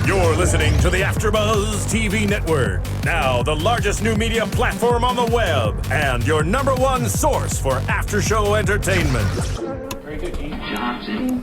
You're listening to the AFTERBUZZ TV network, now the largest new media platform on the web, and your #1 source for after-show entertainment. Very good, Keith Johnson.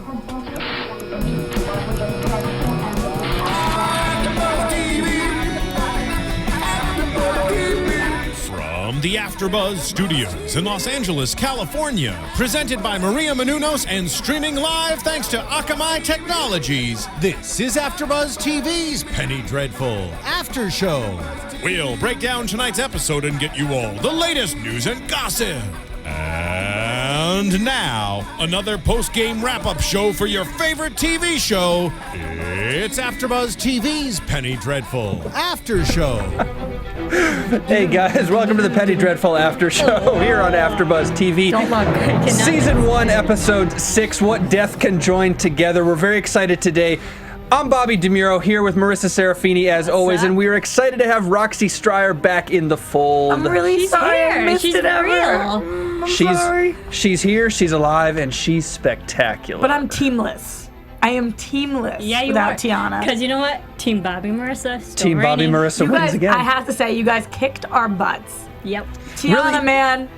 From the AFTERBUZZ Studios in Los Angeles, California, presented by Maria Menounos and streaming live thanks to Akamai Technologies, this is AFTERBUZZ TV's Penny Dreadful After Show. We'll break down tonight's episode and get you all the latest news and gossip. And now, another post-game wrap-up show for your favorite TV show. It's AFTERBUZZ TV's Penny Dreadful After Show. Hey guys, welcome to the Penny Dreadful After Show here on AFTERBUZZ TV. Don't look. Season 1, Episode 6, What Death Can Join Together. We're very excited today. I'm Bobby DeMuro here with Marisa Serafini as always, and we're excited to have Roxy Striar back in the fold. I'm really sorry I missed She's it ever. real. She's here, she's alive, and she's spectacular. But I'm teamless. I am teamless without Tiana. Because you know what? Team Bobby Marisa. Still Team Bobby reigning. Marisa You wins guys, again. I have to say, you guys kicked our butts. Yep. Tiana, Really? man.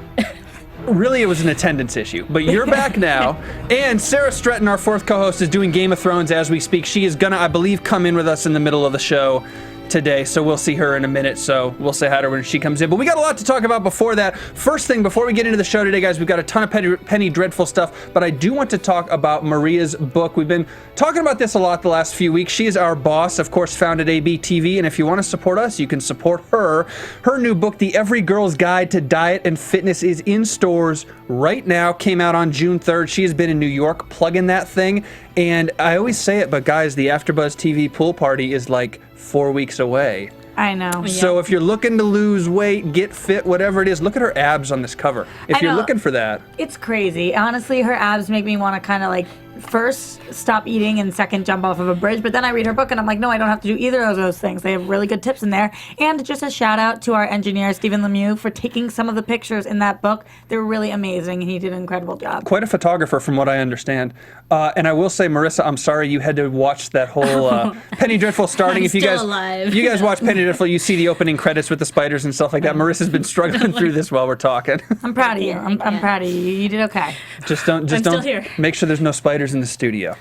Really, it was an attendance issue, but you're back now. And Sara Stretton, our fourth co-host, is doing Game of Thrones as we speak. She is gonna, I believe, come in with us in the middle of the show today, so we'll see her in a minute, so we'll say hi to her when she comes in. But we got a lot to talk about before that. First thing, before we get into the show today, guys, we've got a ton of Penny Dreadful stuff, but I do want to talk about Maria's book. We've been talking about this a lot the last few weeks. She is our boss, of course, founded AB TV, and if you want to support us, you can support her. Her new book, The Every Girl's Guide to Diet and Fitness, is in stores right now, came out on June 3rd. She has been in New York plugging that thing, and I always say it, but guys, the AFTERBUZZ TV pool party is like 4 weeks away. I know. So if you're looking to lose weight, get fit, whatever it is, look at her abs on this cover. If you're looking for that. It's crazy. Honestly, her abs make me want to kind of like first stop eating and second jump off of a bridge. But then I read her book and I'm like, no, I don't have to do either of those things. They have really good tips in there. And just a shout out to our engineer, Stephen Lemieux, for taking some of the pictures in that book. They were really amazing and he did an incredible job. Quite a photographer from what I understand. And I will say, Marisa, I'm sorry you had to watch that whole Penny Dreadful starting. I'm If you still guys alive. if you guys watch Penny Dreadful, you see the opening credits with the spiders and stuff like that. Marissa's been struggling through this while we're talking. I'm proud of you. I'm proud of you. You did okay. Just don't still here. make sure there's no spiders in the studio.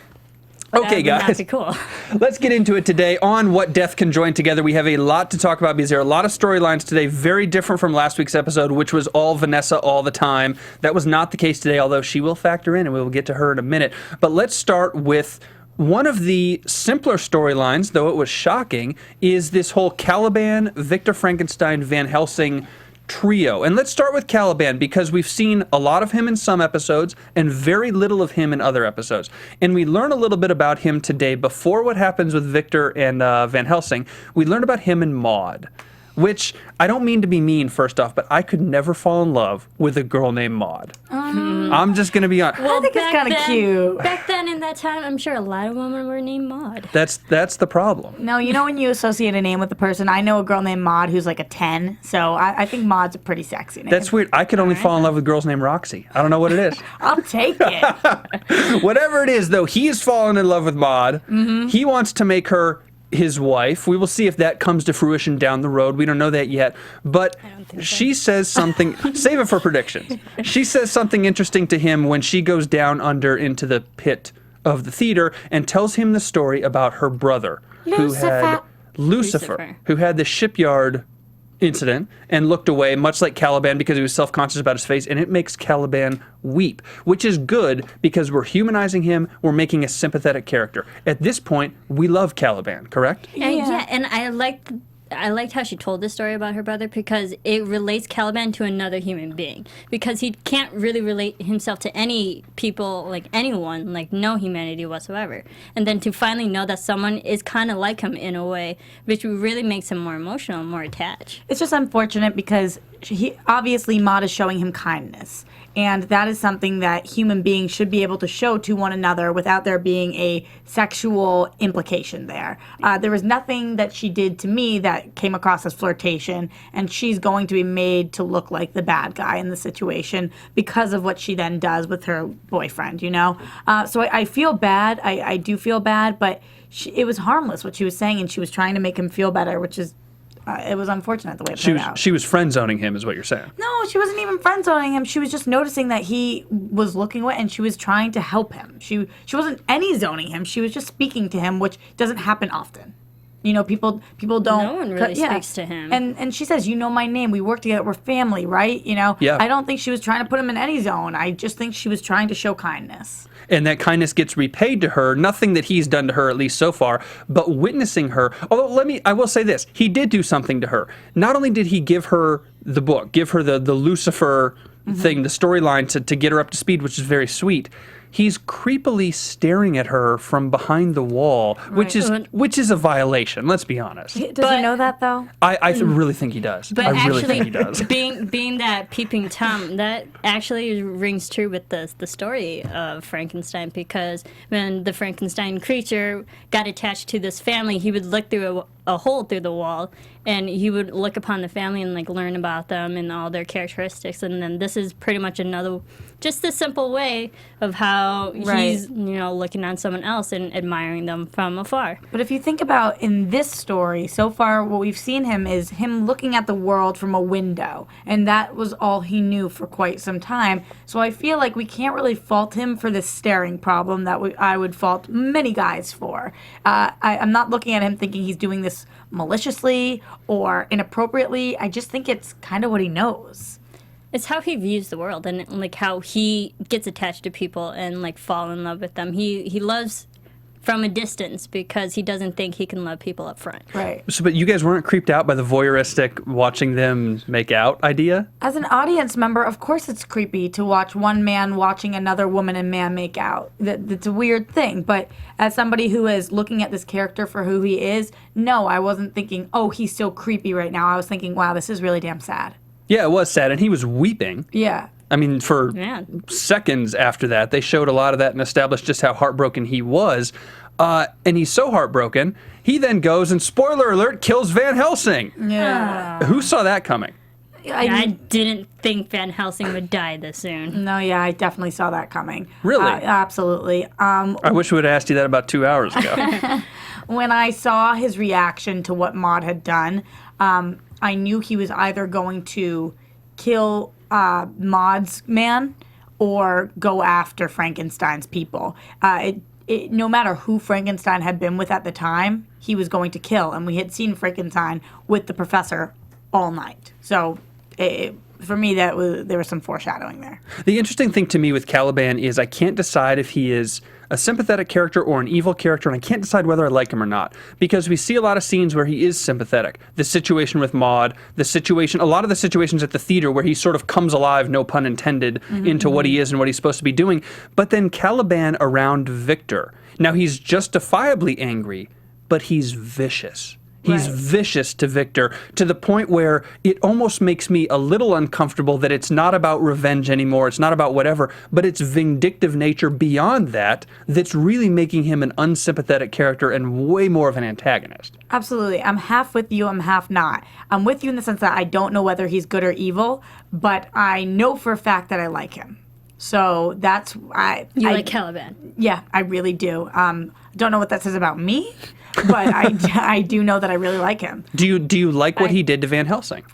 Okay, That would guys. be cool. Let's get into it today on What Death Can Join Together. We have a lot to talk about because there are a lot of storylines today, very different from last week's episode, which was all Vanessa all the time. That was not the case today, although she will factor in, and we will get to her in a minute. But let's start with one of the simpler storylines, though it was shocking, is this whole Caliban, Victor Frankenstein, Van Helsing trio. And let's start with Caliban because we've seen a lot of him in some episodes and very little of him in other episodes. And we learn a little bit about him today before what happens with Victor and Van Helsing. We learn about him and Maud, which I don't mean to be mean first off, but I could never fall in love with a girl named Maud. I'm just going to be honest. I think it's kind of cute. Back then, in that time, I'm sure a lot of women were named Maud. That's the problem. No, you know when you associate a name with a person, I know a girl named Maud who's like a 10, so I think Maud's a pretty sexy name. That's weird. I could only fall in love with girls named Roxy. I don't know what it is. I'll take it. Whatever it is, though, he is fallen in love with Maud. He wants to make her his wife. We will see if that comes to fruition down the road. We don't know that yet. But she says something, save it for predictions. She says something interesting to him when she goes down under into the pit of the theater and tells him the story about her brother Lucifer, who had the shipyard incident and looked away, much like Caliban, because he was self-conscious about his face, and it makes Caliban weep, which is good because we're humanizing him, we're making a sympathetic character. At this point, we love Caliban, correct? Yeah, and I liked how she told this story about her brother because it relates Caliban to another human being. Because he can't really relate himself to any people, like anyone, like no humanity whatsoever. And then to finally know that someone is kind of like him in a way, which really makes him more emotional, more attached. It's just unfortunate because obviously Maud is showing him kindness. And that is something that human beings should be able to show to one another without there being a sexual implication there. There was nothing that she did to me that came across as flirtation, and she's going to be made to look like the bad guy in the situation because of what she then does with her boyfriend, you know? So I feel bad. I do feel bad, but it was harmless what she was saying, and she was trying to make him feel better, which is it was unfortunate the way it played out. She was friend-zoning him is what you're saying. No, she wasn't even friend-zoning him. She was just noticing that he was looking away, and she was trying to help him. She wasn't any-zoning him. She was just speaking to him, which doesn't happen often. You know, people don't. No one really speaks to him. And she says, "You know my name. We work together. We're family, right?" You know. Yeah. I don't think she was trying to put him in any zone. I just think she was trying to show kindness. And that kindness gets repaid to her, nothing that he's done to her, at least so far, but witnessing her. Although, I will say this, he did do something to her. Not only did he give her the book, give her the Lucifer thing, the storyline to get her up to speed, which is very sweet, he's creepily staring at her from behind the wall, which is a violation, let's be honest. Does he know that, though? I really think he does. But I really actually, think he does. being that peeping Tom, that actually rings true with the story of Frankenstein, because when the Frankenstein creature got attached to this family, he would look through a hole through the wall, and he would look upon the family and like learn about them and all their characteristics. And then this is pretty much just a simple way of how he's looking on someone else and admiring them from afar. But if you think about in this story, so far what we've seen him is him looking at the world from a window, and that was all he knew for quite some time. So I feel like we can't really fault him for this staring problem that I would fault many guys for. I'm not looking at him thinking he's doing this maliciously or inappropriately. I just think it's kind of what he knows. It's how he views the world, and like how he gets attached to people and like fall in love with them. He loves from a distance because he doesn't think he can love people up front. Right. So, but you guys weren't creeped out by the voyeuristic watching them make out idea? As an audience member, of course it's creepy to watch one man watching another woman and man make out. That's a weird thing. But as somebody who is looking at this character for who he is, no, I wasn't thinking, oh, he's so creepy right now. I was thinking, wow, this is really damn sad. Yeah, it was sad, and he was weeping. Yeah. I mean, for seconds after that, they showed a lot of that and established just how heartbroken he was. And he's so heartbroken, he then goes and, spoiler alert, kills Van Helsing. Yeah. Who saw that coming? I didn't think Van Helsing would die this soon. No, yeah, I definitely saw that coming. Really? Absolutely. I wish we would have asked you that about 2 hours ago. When I saw his reaction to what Maude had done, I knew he was either going to kill Maude's man or go after Frankenstein's people. No matter who Frankenstein had been with at the time, he was going to kill. And we had seen Frankenstein with the professor all night. So for me, there was some foreshadowing there. The interesting thing to me with Caliban is I can't decide if he is a sympathetic character or an evil character, and I can't decide whether I like him or not, because we see a lot of scenes where he is sympathetic. The situation with Maude, a lot of the situations at the theater where he sort of comes alive, no pun intended, into what he is and what he's supposed to be doing. But then Caliban around Victor. Now, he's justifiably angry, but he's vicious. He's vicious to Victor, to the point where it almost makes me a little uncomfortable that it's not about revenge anymore, it's not about whatever, but it's vindictive nature beyond that that's really making him an unsympathetic character and way more of an antagonist. Absolutely. I'm half with you, I'm half not. I'm with you in the sense that I don't know whether he's good or evil, but I know for a fact that I like him. So that's... I like Caliban. Yeah, I really do. Don't know what that says about me, but I do know that I really like him. Do you like what he did to Van Helsing?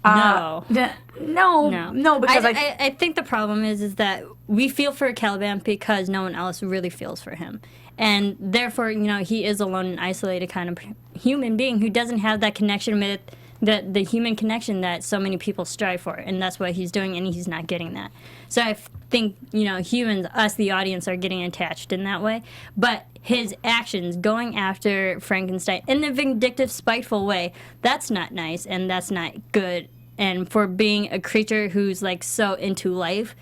No. No, because I think the problem is that we feel for Caliban because no one else really feels for him. And therefore, he is alone and isolated kind of human being who doesn't have that connection with the human connection that so many people strive for, and that's what he's doing, and he's not getting that. So I think, humans, us, the audience, are getting attached in that way. But his actions, going after Frankenstein in the vindictive, spiteful way, that's not nice, and that's not good. And for being a creature who's, like, so into life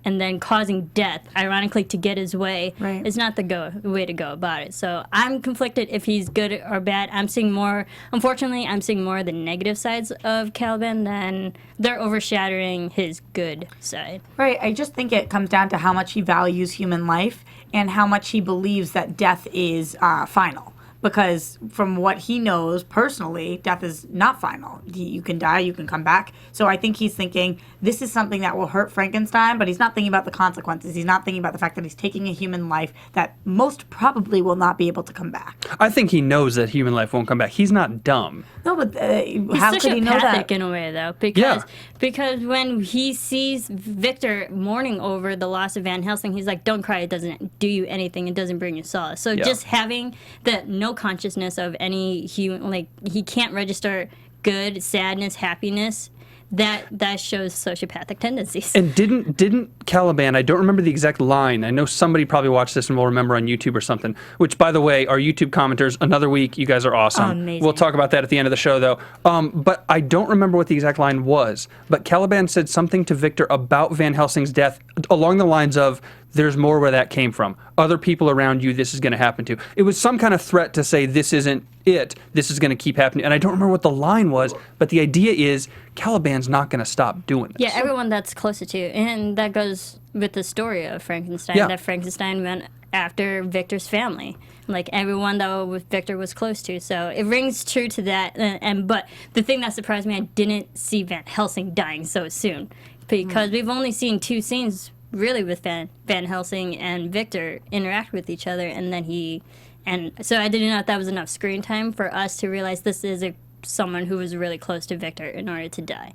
and then causing death, ironically, to get his way, Right. is not the way to go about it. So I'm conflicted if he's good or bad. Unfortunately, I'm seeing more of the negative sides of Caliban than they're overshadowing his good side. Right. I just think it comes down to how much he values human life and how much he believes that death is final. Because from what he knows personally, death is not final. You can die, you can come back. So I think he's thinking this is something that will hurt Frankenstein, but he's not thinking about the consequences. He's not thinking about the fact that he's taking a human life that most probably will not be able to come back. I think he knows that human life won't come back. He's not dumb. No, but He's how could he know that? in a way, though, Yeah. because when he sees Victor mourning over the loss of Van Helsing, he's like, "Don't cry. It doesn't do you anything. It doesn't bring you solace." So Yeah. just having the no consciousness of any human, like he can't register good, sadness, happiness. That shows sociopathic tendencies. And didn't Caliban, I don't remember the exact line. I know somebody probably watched this and will remember on YouTube or something, which, by the way, our YouTube commenters, another week, you guys are awesome. Oh, amazing. We'll talk about that at the end of the show, though. But I don't remember what the exact line was. But Caliban said something to Victor about Van Helsing's death along the lines of, there's more where that came from. Other people around you, this is going to happen to. It was some kind of threat to say, this isn't it. This is going to keep happening. And I don't remember what the line was, but the idea is Caliban's not going to stop doing this. Yeah, everyone that's closer to you. And that goes with the story of Frankenstein, Yeah. that Frankenstein went after Victor's family. Like everyone that Victor was close to. So it rings true to that. But the thing that surprised me, I didn't see Van Helsing dying so soon. Because we've only seen 2 scenes really with Van Helsing and Victor interact with each other. And so I didn't know if that was enough screen time for us to realize this is someone who was really close to Victor in order to die.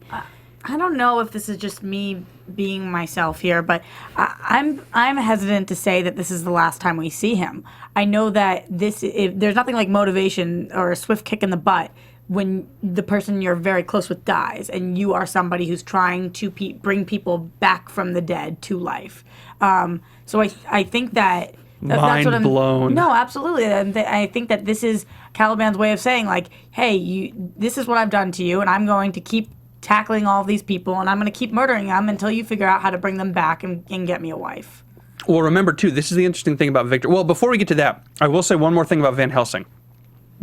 I don't know if this is just me being myself here, but I'm hesitant to say that this is the last time we see him. I know that there's nothing like motivation or a swift kick in the butt when the person you're very close with dies and you are somebody who's trying to bring people back from the dead to life. So I think that... that's what blown. No, absolutely. And I think that this is Caliban's way of saying, like, hey, this is what I've done to you, and I'm going to keep tackling all of these people, and I'm going to keep murdering them until you figure out how to bring them back and get me a wife. Well, remember, too, this is the interesting thing about Victor. Well, before we get to that, I will say one more thing about Van Helsing.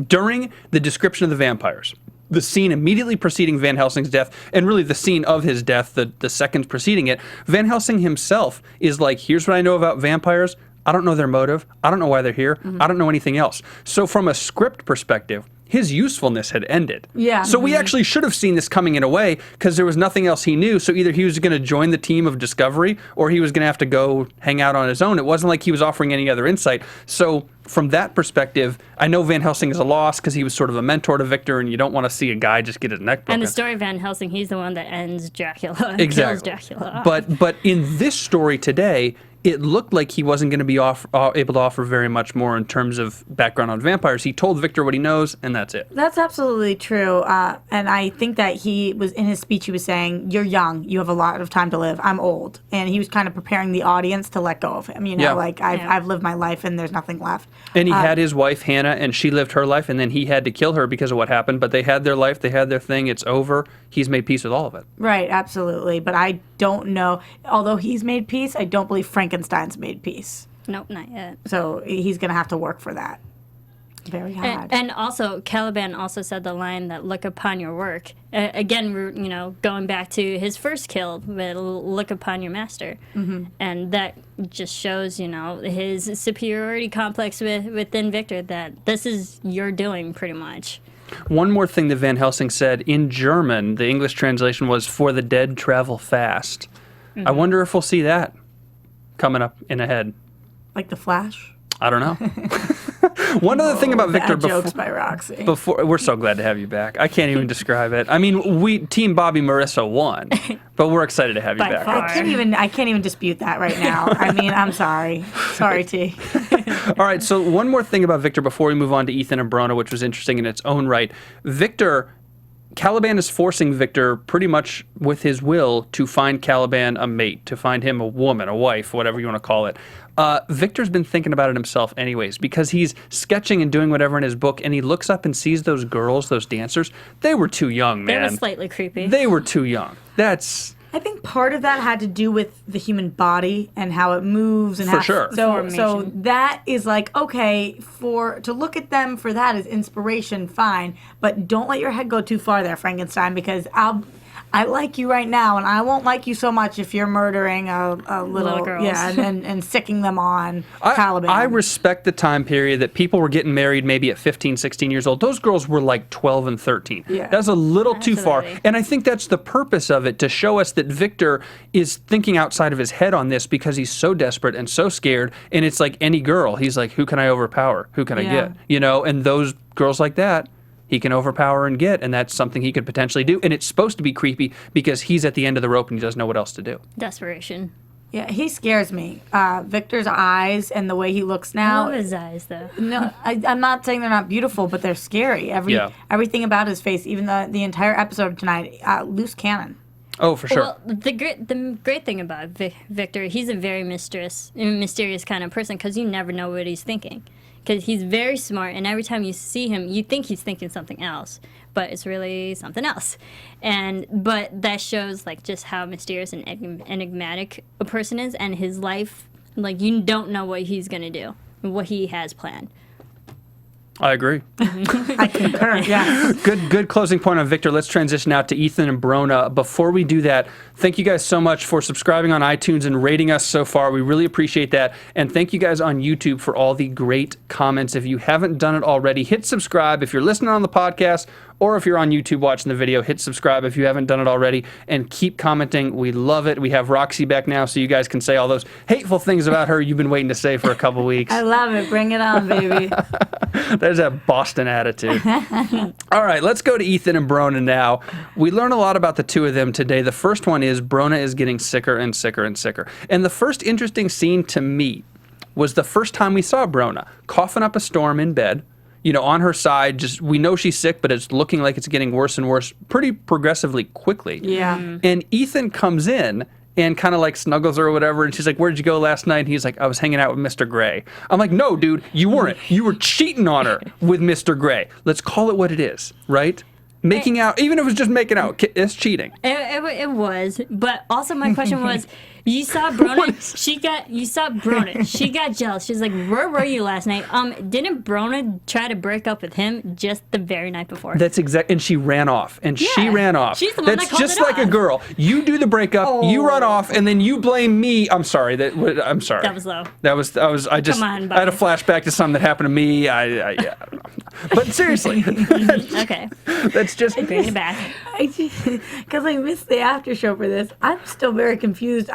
During the description of the vampires, the scene immediately preceding Van Helsing's death, and really the scene of his death, the seconds preceding it, Van Helsing himself is like, here's what I know about vampires. I don't know their motive. I don't know why they're here. I don't know anything else. So from a script perspective, his usefulness had ended. Yeah. So we actually should have seen this coming in a way because there was nothing else he knew. So either he was going to join the team of Discovery or he was going to have to go hang out on his own. It wasn't like he was offering any other insight. So from that perspective, I know Van Helsing is a loss because he was sort of a mentor to Victor, and you don't want to see a guy just get his neck broken. And the story of Van Helsing, he's the one that ends Dracula. Exactly. Kills Dracula. But in this story today, it looked like he wasn't going to be able to offer very much more in terms of background on vampires. He told Victor what he knows, and that's it. That's absolutely true. And I think that he was, in his speech, he was saying, you're young, you have a lot of time to live, I'm old. And he was kind of preparing the audience to let go of him. You know, Yeah. like, I've lived my life and there's nothing left. And he had his wife, Hannah, and she lived her life, and then he had to kill her because of what happened. But they had their life, they had their thing, it's over. He's made peace with all of it. Right, absolutely. But I don't know, although he's made peace, I don't believe Frankenstein's made peace. Nope, not yet. So he's going to have to work for that. Very hard. And also, Caliban also said the line that "look upon your work." Again, going back to his first kill, with "look upon your master," and that just shows, his superiority complex within Victor. That this is your doing, pretty much. One more thing that Van Helsing said in German, the English translation was, "For the dead travel fast." I wonder if we'll see that coming up in ahead. Like The Flash? I don't know. One other thing about Victor, Bad jokes by Roxy. before we're so glad to have you back. I can't even describe it. I mean, we Team Bobby Marisa won, but we're excited to have you By back. far. I can't even dispute that right now. I mean, I'm sorry. Sorry, T. All right, so one more thing about Victor before we move on to Ethan and Brona, which was interesting in its own right. Caliban is forcing Victor pretty much with his will to find Caliban a mate, to find him a woman, a wife, whatever you want to call it. Victor's been thinking about it himself anyways, because he's sketching and doing whatever in his book, and he looks up and sees those girls, those dancers. They were too young, man. They were slightly creepy. They were too young. That's I think part of that had to do with the human body and how it moves and For how, sure. So that is like, okay, to look at them for that is inspiration, fine, but don't let your head go too far there, Frankenstein, because I like you right now, and I won't like you so much if you're murdering a little girls. Yeah, and sicking them on Caliban. I respect the time period that people were getting married maybe at 15, 16 years old. Those girls were like 12 and 13. Yeah. That's a little too far. Absolutely. And I think that's the purpose of it, to show us that Victor is thinking outside of his head on this because he's so desperate and so scared. And it's like any girl. He's like, who can I overpower? Who can I get? You know, and those girls like that, he can overpower and get, and that's something he could potentially do. And it's supposed to be creepy because he's at the end of the rope and he doesn't know what else to do. Desperation. Yeah, he scares me. Victor's eyes and the way he looks I now. love his eyes, though. No, I'm not saying they're not beautiful, but they're scary. Everything about his face, even the entire episode tonight, loose cannon. Oh, for sure. Well, the great thing about Victor, he's a very mysterious kind of person because you never know what he's thinking. Because he's very smart, and every time you see him, you think he's thinking something else, but it's really something else. But that shows like just how mysterious and enigmatic a person is, and his life. Like, you don't know what he's gonna do, what he has planned. I agree. I concur, yeah. Good closing point on Victor. Let's transition out to Ethan and Brona. Before we do that, thank you guys so much for subscribing on iTunes and rating us so far. We really appreciate that. And thank you guys on YouTube for all the great comments. If you haven't done it already, hit subscribe. If you're listening on the podcast, or if you're on YouTube watching the video, hit subscribe if you haven't done it already, and keep commenting. We love it. We have Roxy back now, so you guys can say all those hateful things about her you've been waiting to say for a couple weeks. I love it. Bring it on, baby. There's that Boston attitude. All right, let's go to Ethan and Brona now. We learn a lot about the two of them today. The first one is Brona is getting sicker and sicker and sicker. And the first interesting scene to me was the first time we saw Brona coughing up a storm in bed. You know, on her side, just we know she's sick, but it's looking like it's getting worse and worse pretty progressively quickly. Yeah. And Ethan comes in and kind of like snuggles her or whatever, and she's like, where'd you go last night? And he's like, I was hanging out with Mr. Gray. I'm like, no, dude, you weren't. You were cheating on her with Mr. Gray. Let's call it what it is, right? Making out, even if it was just making out, it's cheating. It was, but also my question was, you saw Brona. You saw Brona. She got jealous. She's like, "Where were you last night?" Didn't Brona try to break up with him just the very night before? That's exact. And she ran off. And she Yeah. ran off. She's the one That's that called just it like a off. girl. You do the breakup. You run off, and then you blame me. I'm sorry. I'm sorry. That was low. I just. Come on, I had a Bobby. flashback to something that happened to me. Yeah, I don't know. But seriously, Okay, that's just. bring it back. Because I missed the after show for this, I'm still very confused.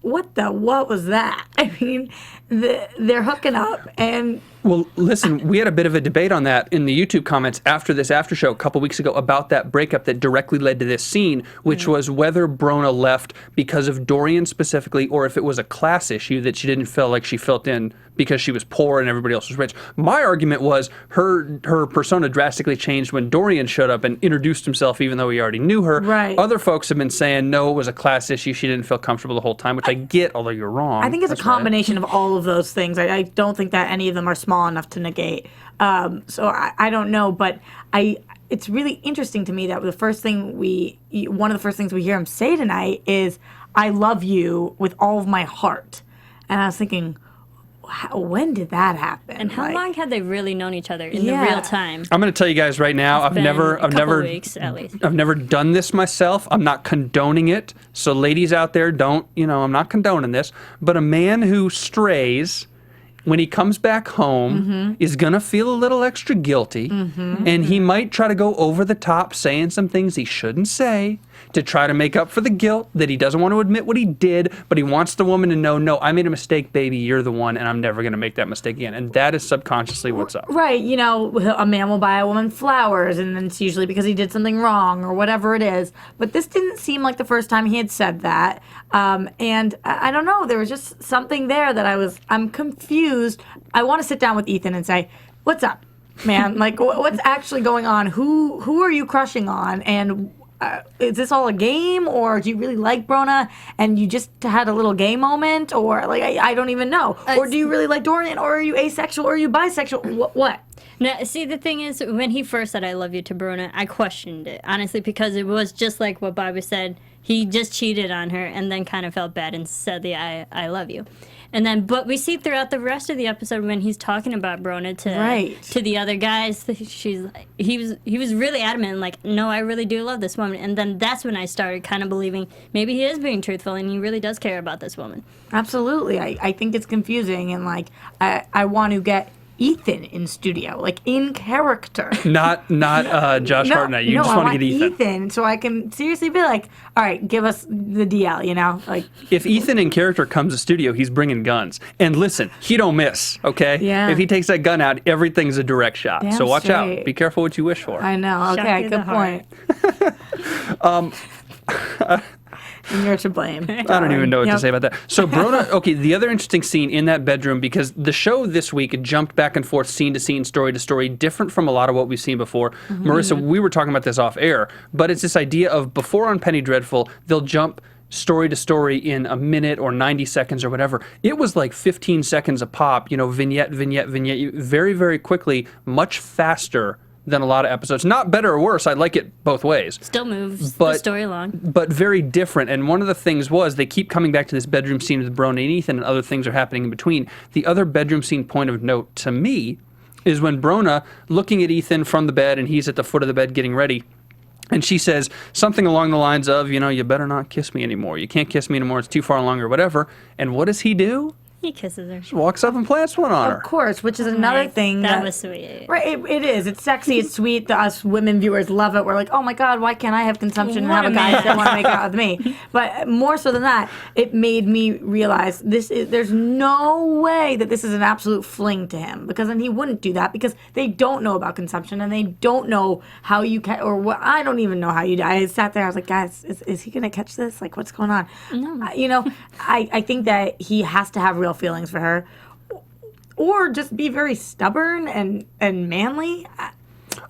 What was that? I mean, they're hooking up and. Well, listen, we had a bit of a debate on that in the YouTube comments after this after show a couple weeks ago about that breakup that directly led to this scene, which was whether Brona left because of Dorian specifically, or if it was a class issue that she didn't feel like she felt in because she was poor and everybody else was rich. My argument was her persona drastically changed when Dorian showed up and introduced himself, even though he already knew her. Right. Other folks have been saying, no, it was a class issue. She didn't feel comfortable the whole time, which I get, although you're wrong. I think it's That's a combination of all of those things. I don't think that any of them are small enough to negate. So I don't know, but it's really interesting to me that one of the first things we hear him say tonight is, "I love you with all of my heart," and I was thinking, when did that happen? And how long had they really known each other in Yeah. the real time? I'm going to tell you guys right now, I've been never a couple weeks, at least. I've never done this myself. I'm not condoning it. So ladies out there, I'm not condoning this, but a man who strays, when he comes back home, is going to feel a little extra guilty, and he might try to go over the top saying some things he shouldn't say to try to make up for the guilt that he doesn't want to admit what he did, but he wants the woman to know, no, I made a mistake, baby, you're the one, and I'm never going to make that mistake again. And that is subconsciously what's up. Right, a man will buy a woman flowers, and then it's usually because he did something wrong or whatever it is. But this didn't seem like the first time he had said that. And I don't know, there was just something there that I'm confused. I want to sit down with Ethan and say, what's up, man? Like, what's actually going on? Who are you crushing on? And is this all a game, or do you really like Brona and you just had a little gay moment, or like I don't even know, or do you really like Dorian, or are you asexual, or are you bisexual? What? No, see, the thing is, when he first said "I love you" to Brona, I questioned it honestly because it was just like what Bobby said. he just cheated on her and then kind of felt bad and said the I love you. And then, but we see throughout the rest of the episode when he's talking about Brona to the other guys, he was really adamant, like, no, I really do love this woman. And then that's when I started kind of believing maybe he is being truthful and he really does care about this woman. Absolutely. I think it's confusing, and like I want to get Ethan in studio, like in character. Not Josh Hartnett. You just want to get Ethan, so I can seriously be like, all right, give us the DL, you know? Like, if Ethan in character comes to studio, he's bringing guns. And listen, he don't miss, okay? Yeah. If he takes that gun out, everything's a direct shot. Damn so watch straight. out. Be careful what you wish for. I know. Shot Okay, through good the point. And you're to blame. I don't even know what to say about that. So Brona, okay, the other interesting scene in that bedroom, because the show this week jumped back and forth, scene to scene, story to story, different from a lot of what we've seen before. Marisa, we were talking about this off air, but it's this idea of before on Penny Dreadful, they'll jump story to story in a minute or 90 seconds or whatever. It was like 15 seconds a pop, vignette, very, very quickly, much faster than a lot of episodes. Not better or worse. I like it both ways. Still moves the story along. But very different. And one of the things was they keep coming back to this bedroom scene with Brona and Ethan, and other things are happening in between. The other bedroom scene point of note to me is when Brona, looking at Ethan from the bed, and he's at the foot of the bed getting ready, and she says something along the lines of, you better not kiss me anymore. You can't kiss me anymore. It's too far along or whatever. And what does he do? He kisses her. Just walks up and plants one on her. Of course, which is another thing. That was sweet. Right, it is. It's sexy. It's sweet. Us women viewers love it. We're like, oh my God, why can't I have consumption and have a guy still want to make out with me? But more so than that, it made me realize there's no way that this is an absolute fling to him, because then he wouldn't do that, because they don't know about consumption and they don't know how you can, or what. I don't even know how you die. I sat there. I was like, guys, is he gonna catch this? Like, what's going on? No. I think that he has to have real feelings for her, or just be very stubborn and manly.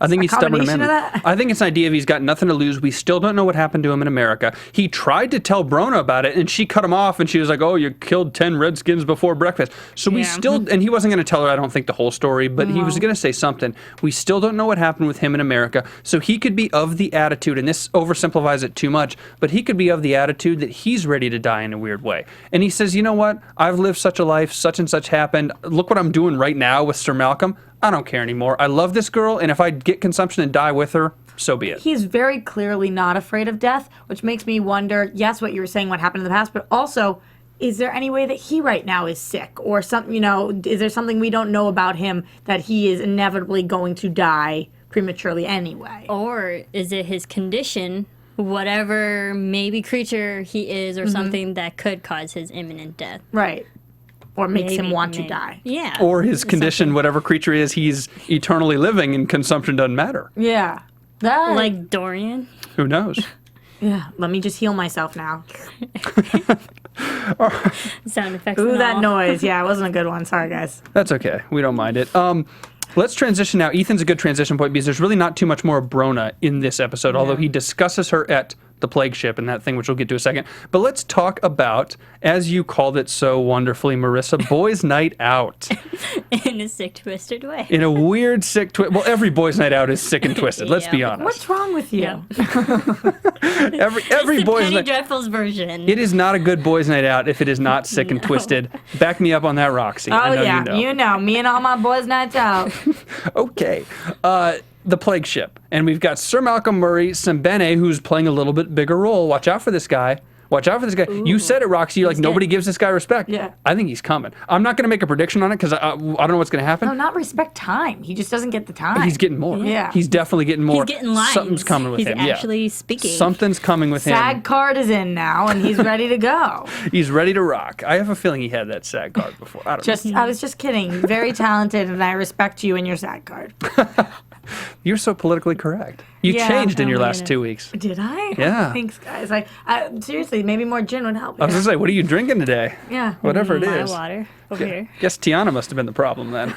I think he's stubborn and combination manly. of that? I think it's an idea of he's got nothing to lose. We still don't know what happened to him in America. He tried to tell Brona about it, and she cut him off, and she was like, oh, you killed 10 Redskins before breakfast. So we still, and he wasn't going to tell her, I don't think, the whole story, but he was going to say something. We still don't know what happened with him in America. So he could be of the attitude, and this oversimplifies it too much, but he could be of the attitude that he's ready to die in a weird way. And he says, you know what? I've lived such a life, such and such happened. Look what I'm doing right now with Sir Malcolm. I don't care anymore. I love this girl, and if I get consumption and die with her, so be it. He's very clearly not afraid of death, which makes me wonder, yes, what you were saying, what happened in the past, but also, is there any way that he right now is sick? Or something, is there something we don't know about him that he is inevitably going to die prematurely anyway? Or is it his condition, whatever maybe creature he is, or something that could cause his imminent death? Right. Or makes him want to die. Yeah. Or his condition, whatever creature is, he's eternally living and consumption doesn't matter. Yeah. Like Dorian. Who knows? Yeah. Let me just heal myself now. Sound effects. Ooh, and that all. noise. Yeah, it wasn't a good one. Sorry, guys. That's okay. We don't mind it. Let's transition now. Ethan's a good transition point because there's really not too much more of Brona in this episode, although he discusses her at the plague ship and that thing, which we'll get to in a second. But let's talk about, as you called it so wonderfully, Marissa, Boys' Night Out. In a sick, twisted way. In a weird, sick, well, every Boys' Night Out is sick and twisted. Let's be honest. What's wrong with you? Yeah. Every It's the Boys' Penny Night. Dreadfuls version. It is not a good Boys' Night Out if it is not sick and twisted. Back me up on that, Roxy. I Oh, know yeah. you know. Me and all my boys' nights out. Okay. The plague ship. And we've got Sir Malcolm Murray, Sembene, who's playing a little bit bigger role. Watch out for this guy. Watch out for this guy. Ooh. You said it, Roxy. You're like, nobody gives this guy respect. Yeah. I think he's coming. I'm not going to make a prediction on it because I don't know what's going to happen. No, not respect time. He just doesn't get the time. He's getting more. Yeah. He's definitely getting more. He's getting lines. Something's coming with He's him. actually speaking. Something's coming with SAG him. card is in now, and he's ready to go. He's ready to rock. I have a feeling he had that SAG card before. I don't know. I was just kidding. Very talented, and I respect you and your SAG card. You're so politically correct. You Yeah, changed in your I'm last gonna- 2 weeks. Did I? Yeah. Thanks, guys. Seriously, maybe more gin would help. I was going to say, what are you drinking today? Yeah. Whatever it My is. water over here. Guess Tiana must have been the problem then.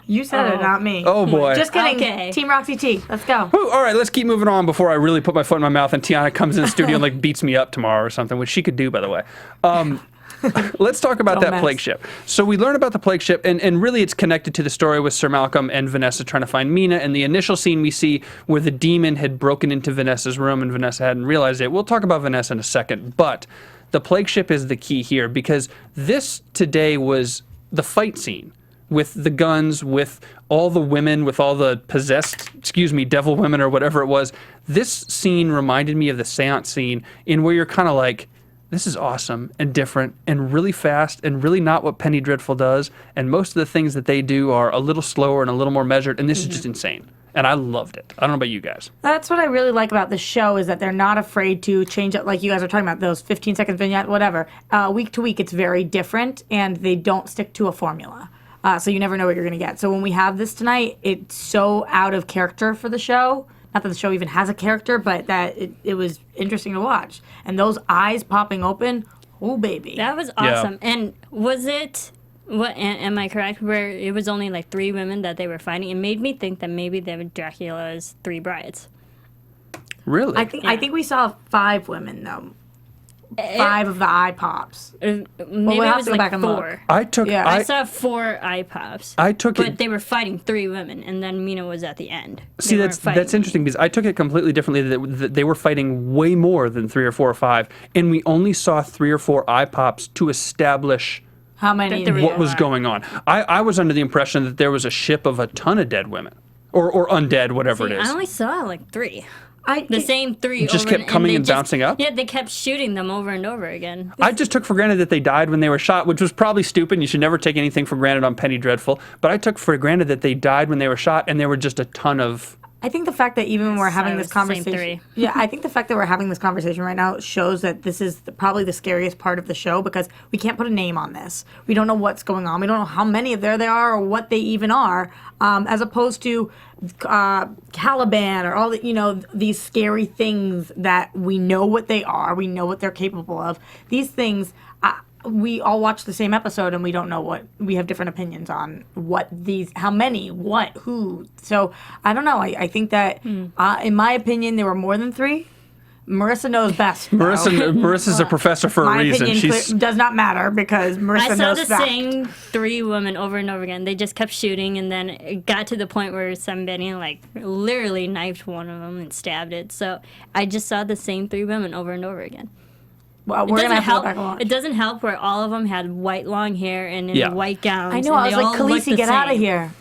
You said it, not me. Oh, boy. Just kidding. Okay. Team Roxy T. Let's go. Whew, all right, let's keep moving on before I really put my foot in my mouth and Tiana comes in the studio and like beats me up tomorrow or something, which she could do, by the way. let's talk about Don't that mess. plague ship. So we learn about the plague ship, and really it's connected to the story with Sir Malcolm and Vanessa trying to find Mina. And the initial scene we see where the demon had broken into Vanessa's room and Vanessa hadn't realized it. We'll talk about Vanessa in a second, but the plague ship is the key here because this today was the fight scene with the guns, with all the women, with all the possessed, devil women or whatever it was. This scene reminded me of the seance scene in where you're kind of like, this is awesome and different and really fast and really not what Penny Dreadful does. And most of the things that they do are a little slower and a little more measured. And this is just insane. And I loved it. I don't know about you guys. That's what I really like about the show is that they're not afraid to change it, like you guys are talking about, those 15 seconds vignette, whatever. Week to week, it's very different, and they don't stick to a formula. So you never know what you're going to get. So when we have this tonight, it's so out of character for the show. Not that the show even has a character, but that it was interesting to watch. And those eyes popping open, oh, baby. That was awesome. And was it, am I correct, where it was only like 3 women that they were fighting? It made me think that maybe they were Dracula's 3 brides. Really? I think we saw 5 women, though. 5 of the eye pops. Maybe we'll it have was to go like back and 4. look. I saw 4 eye pops. I took but it. they were fighting 3 women, and then Mina was at the end. See, They that's weren't fighting. interesting because I took it completely differently that they were fighting way more than 3 or 4 or 5, and we only saw 3 or 4 eye pops to establish How many? That there what was going on. I was under the impression that there was a ship of a ton of dead women or undead, whatever See, it is. I only saw like 3. I The same 3 Just over kept coming they and bouncing up? Yeah, they kept shooting them over and over again. I just took for granted that they died when they were shot, which was probably stupid. You should never take anything for granted on Penny Dreadful. But I took for granted that they died when they were shot, and there were just a ton of. I think the fact that even we're having it this was the same conversation. 3. Yeah, I think the fact that we're having this conversation right now shows that this is probably the scariest part of the show because we can't put a name on this. We don't know what's going on. We don't know how many of there are or what they even are, as opposed to Caliban or all the, these scary things that we know what they are. We know what they're capable of. These things. We all watch the same episode and we don't know what we have different opinions on how many, what, who. So I don't know. I think that in my opinion there were more than 3. Marissa knows best. Marissa's a professor for a My reason. opinion does not matter because Marissa I saw knows the fact. same 3 women over and over again. They just kept shooting, and then it got to the point where Sembene literally knifed one of them and stabbed it. So I just saw the same 3 women over and over again. Well, we're gonna have to go back and watch. It doesn't help where all of them had white long hair and in white gowns. I know. And I was they like, all looked Khaleesi, the get out of same. here.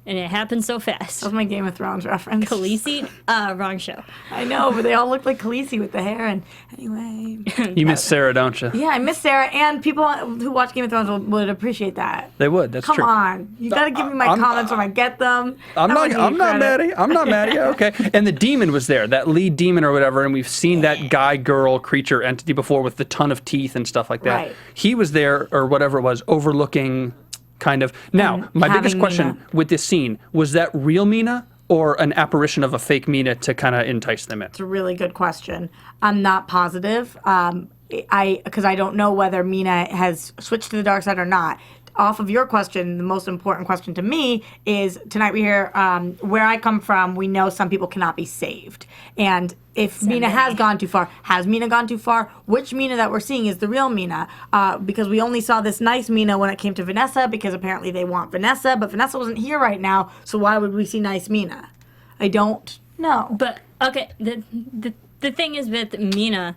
And it happened so fast. That was my Game of Thrones reference. Khaleesi? Wrong show. I know, but they all looked like Khaleesi with the hair. And anyway. You miss Sarah, don't you? Yeah, I miss Sarah, and people who watch Game of Thrones would appreciate that. They would. That's Come true. on, you got to give me my comments when I get them. I'm not mad at you. I'm not mad at you. Okay. And the demon was there, that lead demon or whatever, and we've seen that guy, girl, creature entity before with the ton of teeth and stuff like that. Right. He was there, or whatever it was, overlooking kind of. Now, my biggest question Mina. with this scene, was that real Mina or an apparition of a fake Mina to kind of entice them in? It's a really good question. I'm not positive. Because I don't know whether Mina has switched to the dark side or not. Off of your question, the most important question to me is tonight we hear where I come from, we know some people cannot be saved. And if Mina has gone too far, has Mina gone too far? Which Mina that we're seeing is the real Mina? Because we only saw this nice Mina when it came to Vanessa because apparently they want Vanessa, but Vanessa wasn't here right now, so why would we see nice Mina? I don't know. But, okay, the thing is with Mina,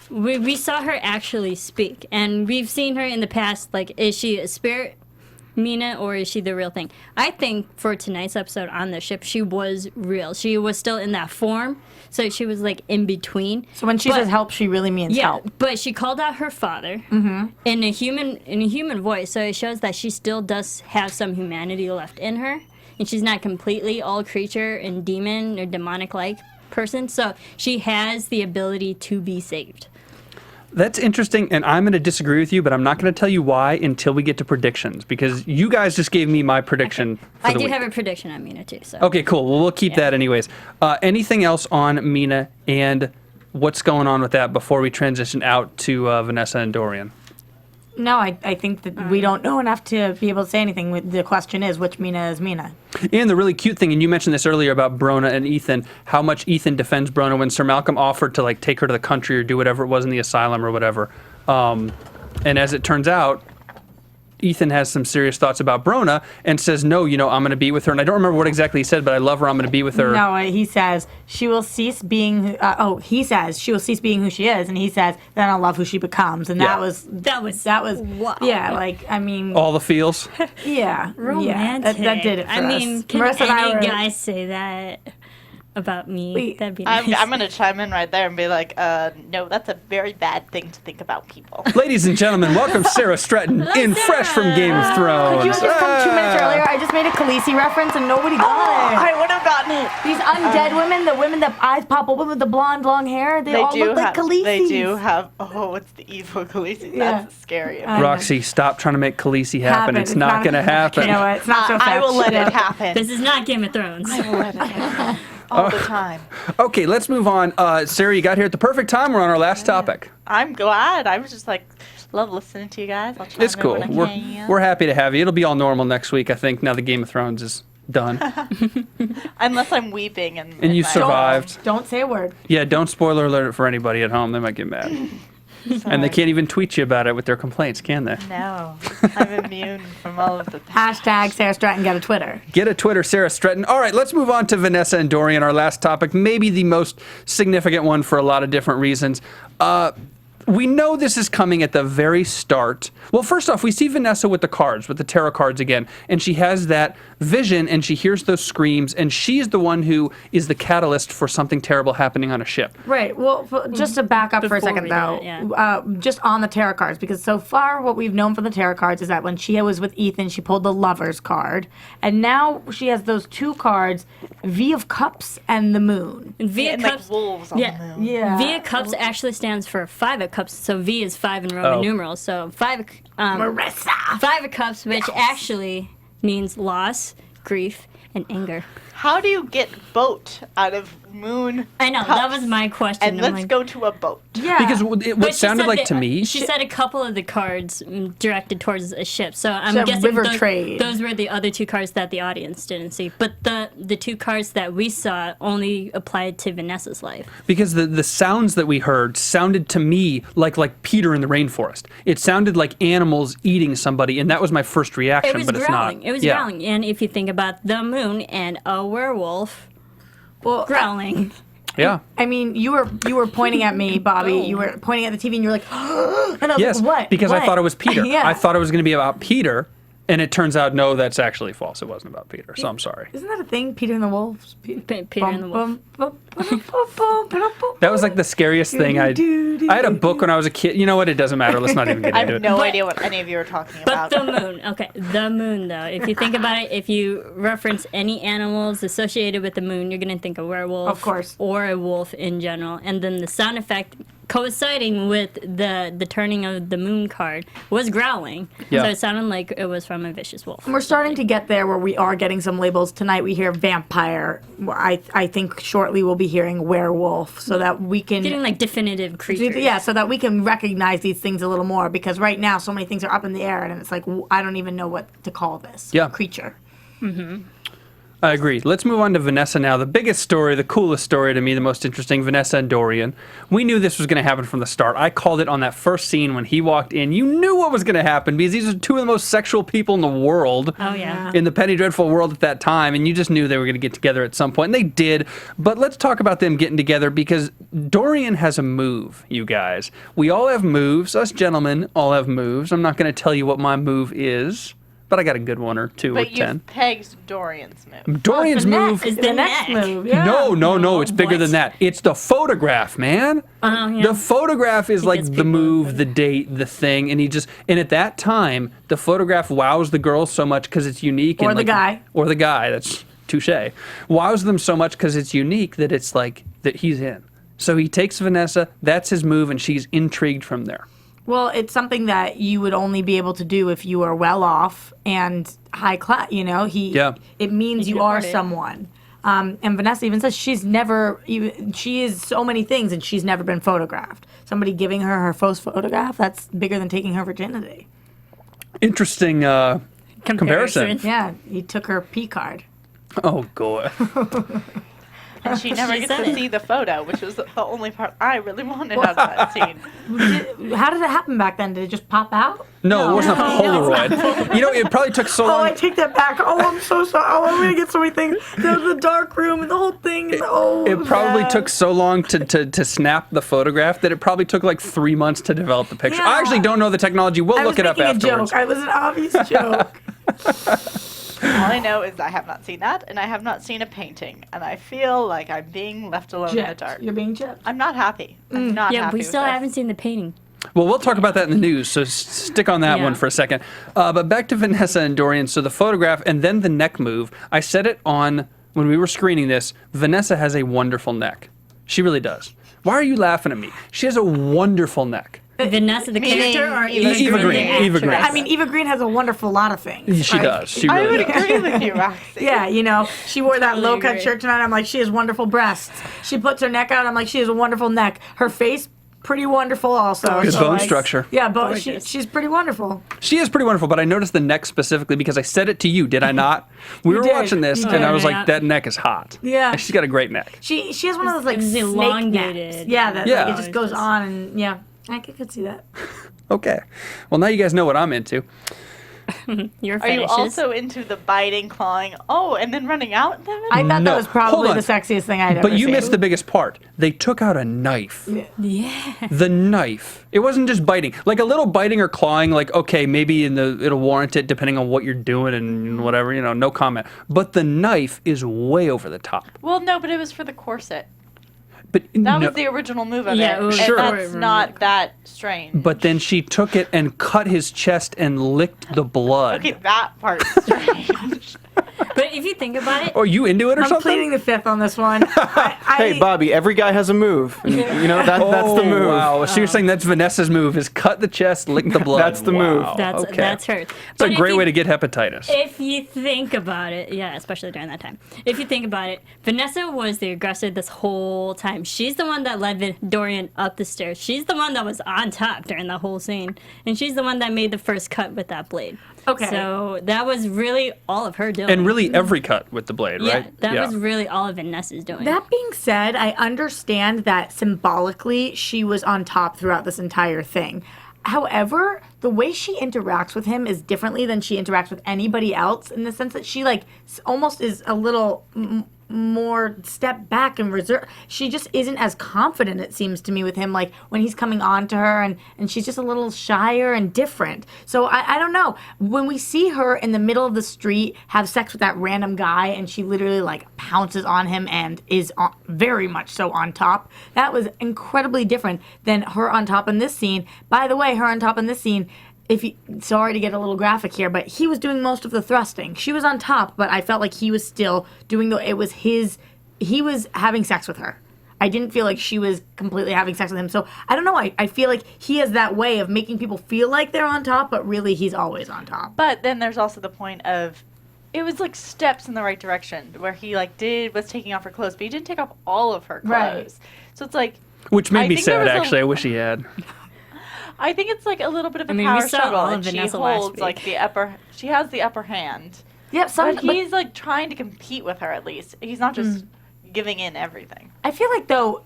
we saw her actually speak, and we've seen her in the past, is she a spirit Mina or is she the real thing? I think for tonight's episode on the ship, she was real. She was still in that form, so she was in between. So when she says help, she really means help. But she called out her father in a human voice, so it shows that she still does have some humanity left in her, and she's not completely all creature and demon or demonic-like person, so she has the ability to be saved. That's interesting, and I'm going to disagree with you, but I'm not going to tell you why until we get to predictions, because you guys just gave me my prediction for I the do week. have a prediction on Mina, too. So. Okay, cool. Well, we'll keep that anyways. Anything else on Mina and what's going on with that before we transition out to Vanessa and Dorian? No, I think that we don't know enough to be able to say anything. The question is, which Mina is Mina? And the really cute thing, and you mentioned this earlier about Brona and Ethan, how much Ethan defends Brona when Sir Malcolm offered to take her to the country or do whatever it was in the asylum or whatever. And And as it turns out, Ethan has some serious thoughts about Brona and says, no, I'm going to be with her. And I don't remember what exactly he said, but I love her. I'm going to be with her. No, he says she will cease being. He says she will cease being who she is, and he says then I'll love who she becomes. And that was wow. Yeah, like I mean, all the feels. Yeah, romantic. Yeah, that did it for I mean, us. can Marissa and I any were- guy say that about me? That'd be nice. I'm going to chime in right there and be like, no, that's a very bad thing to think about people. Ladies and gentlemen, welcome Sara Stretton in fresh from Game of Thrones. Could you have just come 2 minutes earlier? I just made a Khaleesi reference and nobody got it. I would have gotten it. These undead women, the women that eyes pop open with the blonde long hair, they all look like Khaleesi's. They do have, it's the evil Khaleesi. Yeah. That's scary. Roxy, stop trying to make Khaleesi happen. It's not going to happen. You know what? It's not so fast. I will let it happen. This is not Game of Thrones. I will let it happen. All the time. Okay, let's move on. Sarah, you got here at the perfect time. We're on our last topic. I'm glad. I was just like, love listening to you guys. I'll chime It's in cool. when I can. We're happy to have you. It'll be all normal next week, I think, now the Game of Thrones is done. Unless I'm weeping and And you my- survived. Don't say a word. Yeah, don't spoiler alert it for anybody at home. They might get mad. And they can't even tweet you about it with their complaints, can they? No, I'm immune from all of the. Hashtag Sara Stretton got a Twitter. Get a Twitter, Sara Stretton. All right, let's move on to Vanessa and Dorian, our last topic, maybe the most significant one for a lot of different reasons. We know this is coming at the very start. Well, first off, we see Vanessa with the cards, with the tarot cards again, and she has that vision and she hears those screams, and she's the one who is the catalyst for something terrible happening on a ship. Right. Well, just to back up for a Before second, we though, did it, just on the tarot cards, because so far what we've known from the tarot cards is that when she was with Ethan, she pulled the Lover's card, and now she has those 2 cards, V of Cups and the Moon. V of And Cups. like wolves on the moon. Yeah. V of Cups actually stands for 5 of Cups, so V is 5 in Roman Oh. numerals. So 5 Marissa. 5 of Cups, which actually means loss, grief, and anger. How do you get boat out of moon? I know, that cups? was my question. And I'm let's like- go to a boat. Yeah. Because But what she sounded said like that- to me... She said a couple of the cards directed towards a ship. So I'm So guessing river those, trade. those were the other 2 cards that the audience didn't see. But the 2 cards that we saw only applied to Vanessa's life. Because the sounds that we heard sounded to me like Peter in the rainforest. It sounded like animals eating somebody, and that was my first reaction, It was but it's growling. not. It was Yeah. growling. And if you think about the moon and a werewolf well, growling. Yeah. I mean, you were pointing at me, Bobby. You were pointing at the TV, and you were like, and I was Yes, like, what? because I What? thought it was Peter. Yeah. I thought it was going to be about Peter, and it turns out, no, that's actually false. It wasn't about Peter, so I'm sorry. Isn't that a thing? Peter and the Wolves? Peter and the Wolf. That was like the scariest thing. I had a book when I was a kid. You know what? It doesn't matter. Let's not even get I into have it. no idea what any of you are talking But about. the moon, okay, the moon though. If you think about it, if you reference any animals associated with the moon, you're gonna think a werewolf, Of course. or a wolf in general. And then the sound effect coinciding with the turning of the moon card was growling. Yeah. So it sounded like it was from a vicious wolf. We're starting to get there where we are getting some labels. Tonight we hear vampire. I think shortly we'll be hearing werewolf so that we can... Getting like definitive creatures. Yeah, so that we can recognize these things a little more, because right now so many things are up in the air and it's like, I don't even know what to call this creature. I agree. Let's move on to Vanessa now. The biggest story, the coolest story to me, the most interesting, Vanessa and Dorian. We knew this was going to happen from the start. I called it on that first scene when he walked in. You knew what was going to happen because these are 2 of the most sexual people in the world. Oh, yeah. In the Penny Dreadful world at that time, and you just knew they were going to get together at some point, and they did. But let's talk about them getting together, because Dorian has a move, you guys. We all have moves. Us gentlemen all have moves. I'm not going to tell you what my move is, but I got a good one or 2 or But 10. you've pegged Dorian's move. Dorian's move... Is The next neck. move, yeah. No, it's bigger What? than that. It's the photograph, man. Yeah. The photograph is like gets the people move, into the date, the thing, and and at that time, the photograph wows the girls so much because it's unique. Or and the guy. Or the guy, that's touche. Wows them so much because it's unique that it's like, that he's in. So he takes Vanessa, that's his move, and she's intrigued from there. Well, it's something that you would only be able to do if you are well off and high class. You know, it means If you you are afford it. someone. And Vanessa even says she is so many things and she's never been photographed. Somebody giving her first photograph, that's bigger than taking her virginity. Interesting comparison. Yeah, he took her P card. Oh, God. and she never She gets said to it. see the photo, which was the only part I really wanted out of that scene. How did it happen back then? Did it just pop out? No, it wasn't a Polaroid. You know, it probably took so Oh, long. I take that back. Oh, I'm so sorry. Oh, I'm gonna get so many things. There was the dark room and the whole thing. And It probably bad. took so long to snap the photograph that it probably took like 3 months to develop the picture. Yeah. I actually don't know the technology. We'll I was look it up making afterwards. a joke. I was an obvious joke. All I know is I have not seen that, and I have not seen a painting, and I feel like I'm being left alone in the dark. You're being chipped. I'm not happy. I'm not Yeah, happy we with still this. haven't seen the painting. Well, we'll talk about that in the news, so stick on that Yeah. one for a second. But back to Vanessa and Dorian. So the photograph and then the neck move. I said it on when we were screening this. Vanessa has a wonderful neck. She really does. Why are you laughing at me? She has a wonderful neck. Vanessa, the character, or Eva Green. Eva Green. I mean, Eva Green has a wonderful lot of things. She right? does. She I really would does. agree with you, Roxy. Yeah, you know, she wore that Totally low-cut agree. shirt tonight. I'm like, she has wonderful breasts. She puts her neck out. I'm like, she has a wonderful neck. Her face, pretty wonderful also. Good So, bone like, structure. Yeah, but Gorgeous. she's pretty wonderful. She is pretty wonderful, but I noticed the neck specifically because I said it to you, did I not? We were did. watching this, You and I did. was like, Yeah. that neck is hot. Yeah. And she's got a great neck. She has one of those like It's snake elongated. necks. Yeah, that Yeah. Like, it just goes on and yeah, I could see that. Okay. Well, now you guys know what I'm into. Your Are you fetishes. also into the biting, clawing, and then running out? I thought No, that was hold probably on. the sexiest thing I'd ever But you seen. missed the biggest part. They took out a knife. Yeah. The knife. It wasn't just biting. Like a little biting or clawing, like, okay, maybe it'll warrant it depending on what you're doing and whatever, no comment. But the knife is way over the top. Well, no, but it was for the corset. But That no, was the original move of Yeah, it. it was And Sure. that's not that strange. but then she took it and cut his chest and licked the blood. Okay, that part's strange. But if you think about it, Are you into it or I'm something? pleading the fifth on this one. Hey, Bobby, every guy has a move. And, that's the move. Wow. So you're saying that's Vanessa's move is cut the chest, lick the blood. That's the move. Wow. that's okay. that's her. It's a great way to get hepatitis. If you think about it, yeah, especially during that time. If you think about it, Vanessa was the aggressor this whole time. She's the one that led Dorian up the stairs. She's the one that was on top during the whole scene. And she's the one that made the first cut with that blade. Okay. So that was really all of her doing. And really every cut with the blade, yeah, right? that was really all of Vanessa's doing. That being said, I understand that symbolically she was on top throughout this entire thing. However, the way she interacts with him is differently than she interacts with anybody else in the sense that she almost is a little more step back and reserve. She just isn't as confident, it seems to me, with him, like when he's coming on to her, and she's just a little shyer and different. So I don't know. When we see her in the middle of the street have sex with that random guy and she literally pounces on him and is very much so on top, that was incredibly different than her on top in this scene. By the way, her on top in this scene, sorry to get a little graphic here, but he was doing most of the thrusting. She was on top, but I felt like he was still doing he was having sex with her. I didn't feel like she was completely having sex with him. So I don't know. I feel like he has that way of making people feel like they're on top, but really he's always on top. But then there's also the point of it was steps in the right direction where he was taking off her clothes, but he didn't take off all of her clothes. Right. So it's like Which made I me think there sad, was a- actually. I wish he had. I think it's a little bit of a I mean, power we saw struggle, all of and she Vanessa last holds week. she has the upper hand. Yep. But he's trying to compete with her at least. He's not just giving in everything. I feel like though,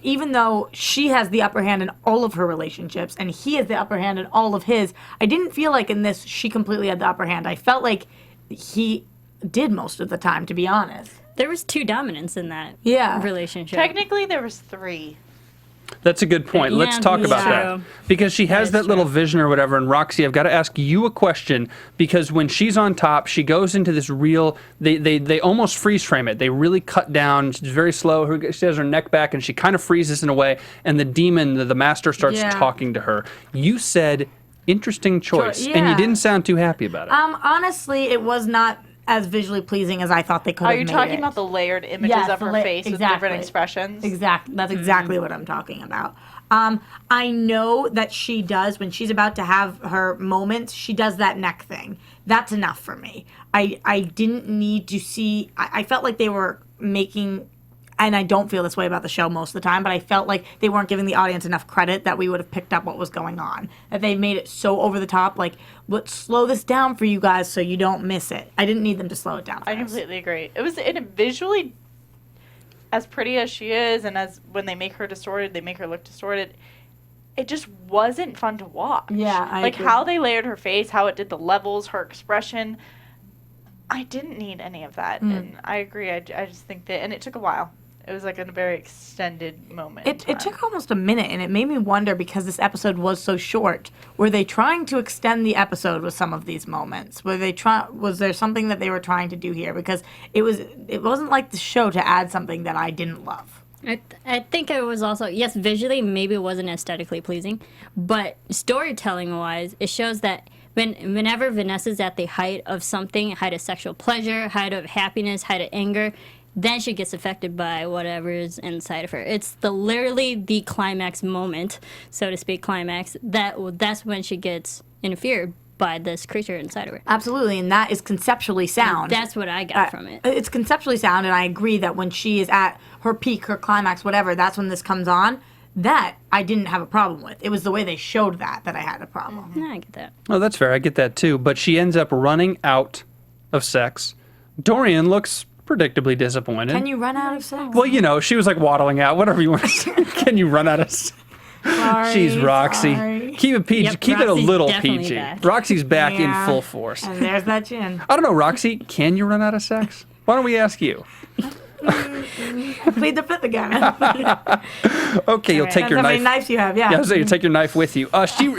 even though she has the upper hand in all of her relationships and he has the upper hand in all of his, I didn't feel like in this she completely had the upper hand. I felt like he did most of the time, to be honest. There was two dominants in that Yeah. relationship. Technically, there was 3. That's a good point. Let's Yeah, talk about true. that. Because she has is that little true. vision or whatever. And Roxy, I've got to ask you a question because when she's on top, she goes into this real, they almost freeze frame it. They really cut down. She's very slow. She has her neck back and she kind of freezes in a way. And the demon, the master, starts Yeah. talking to her. You said, interesting choice. And you yeah. didn't sound too happy about it. Honestly, it was not as visually pleasing as I thought they could have Are you made talking it. about the layered images Yes, of the her la- face with exactly. different expressions? Exactly. That's exactly what I'm talking about. I know that she does, when she's about to have her moments, she does that neck thing. That's enough for me. I didn't need to see, I felt like they were making, and I don't feel this way about the show most of the time, but I felt like they weren't giving the audience enough credit that we would have picked up what was going on. That they made it so over the top, let's slow this down for you guys so you don't miss it. I didn't need them to slow it down for I us. completely agree. It as pretty as she is, and as when they make her distorted, they make her look distorted. It just wasn't fun to watch. Yeah, I like agree. how they layered her face, how it did the levels, her expression. I didn't need any of that, and I agree. I just think that, and it took a while. It was like a very extended moment. It took almost a minute, and it made me wonder, because this episode was so short, were they trying to extend the episode with some of these moments? Was there something that they were trying to do here? Because it wasn't like the show to add something that I didn't love. I think it was also, yes, visually maybe it wasn't aesthetically pleasing, but storytelling wise, it shows that whenever Vanessa's at the height of something, height of sexual pleasure, height of happiness, height of anger, then she gets affected by whatever is inside of her. It's literally the climax moment, so to speak, that's when she gets interfered by this creature inside of her. Absolutely, and that is conceptually sound. That's what I got from it. It's conceptually sound, and I agree that when she is at her peak, her climax, whatever, that's when this comes on. That I didn't have a problem with. It was the way they showed that I had a problem. Yeah, I get that. Oh, that's fair. I get that too. But she ends up running out of sex. Dorian looks predictably disappointed. Can you run out of sex? Well, she was like waddling out, whatever you want to say. Can you run out of sex? Sorry, She's Roxy. sorry. Keep it PG. Yep, Keep it a Roxy's little definitely PG. back. Roxy's back Yeah. in full force. And there's that chin. I don't know, Roxy. Can you run out of sex? Why don't we ask you? Plead the fifth again. Okay, you'll take That's your how many knife. knives you have, yeah. Yeah, so you take your knife with you.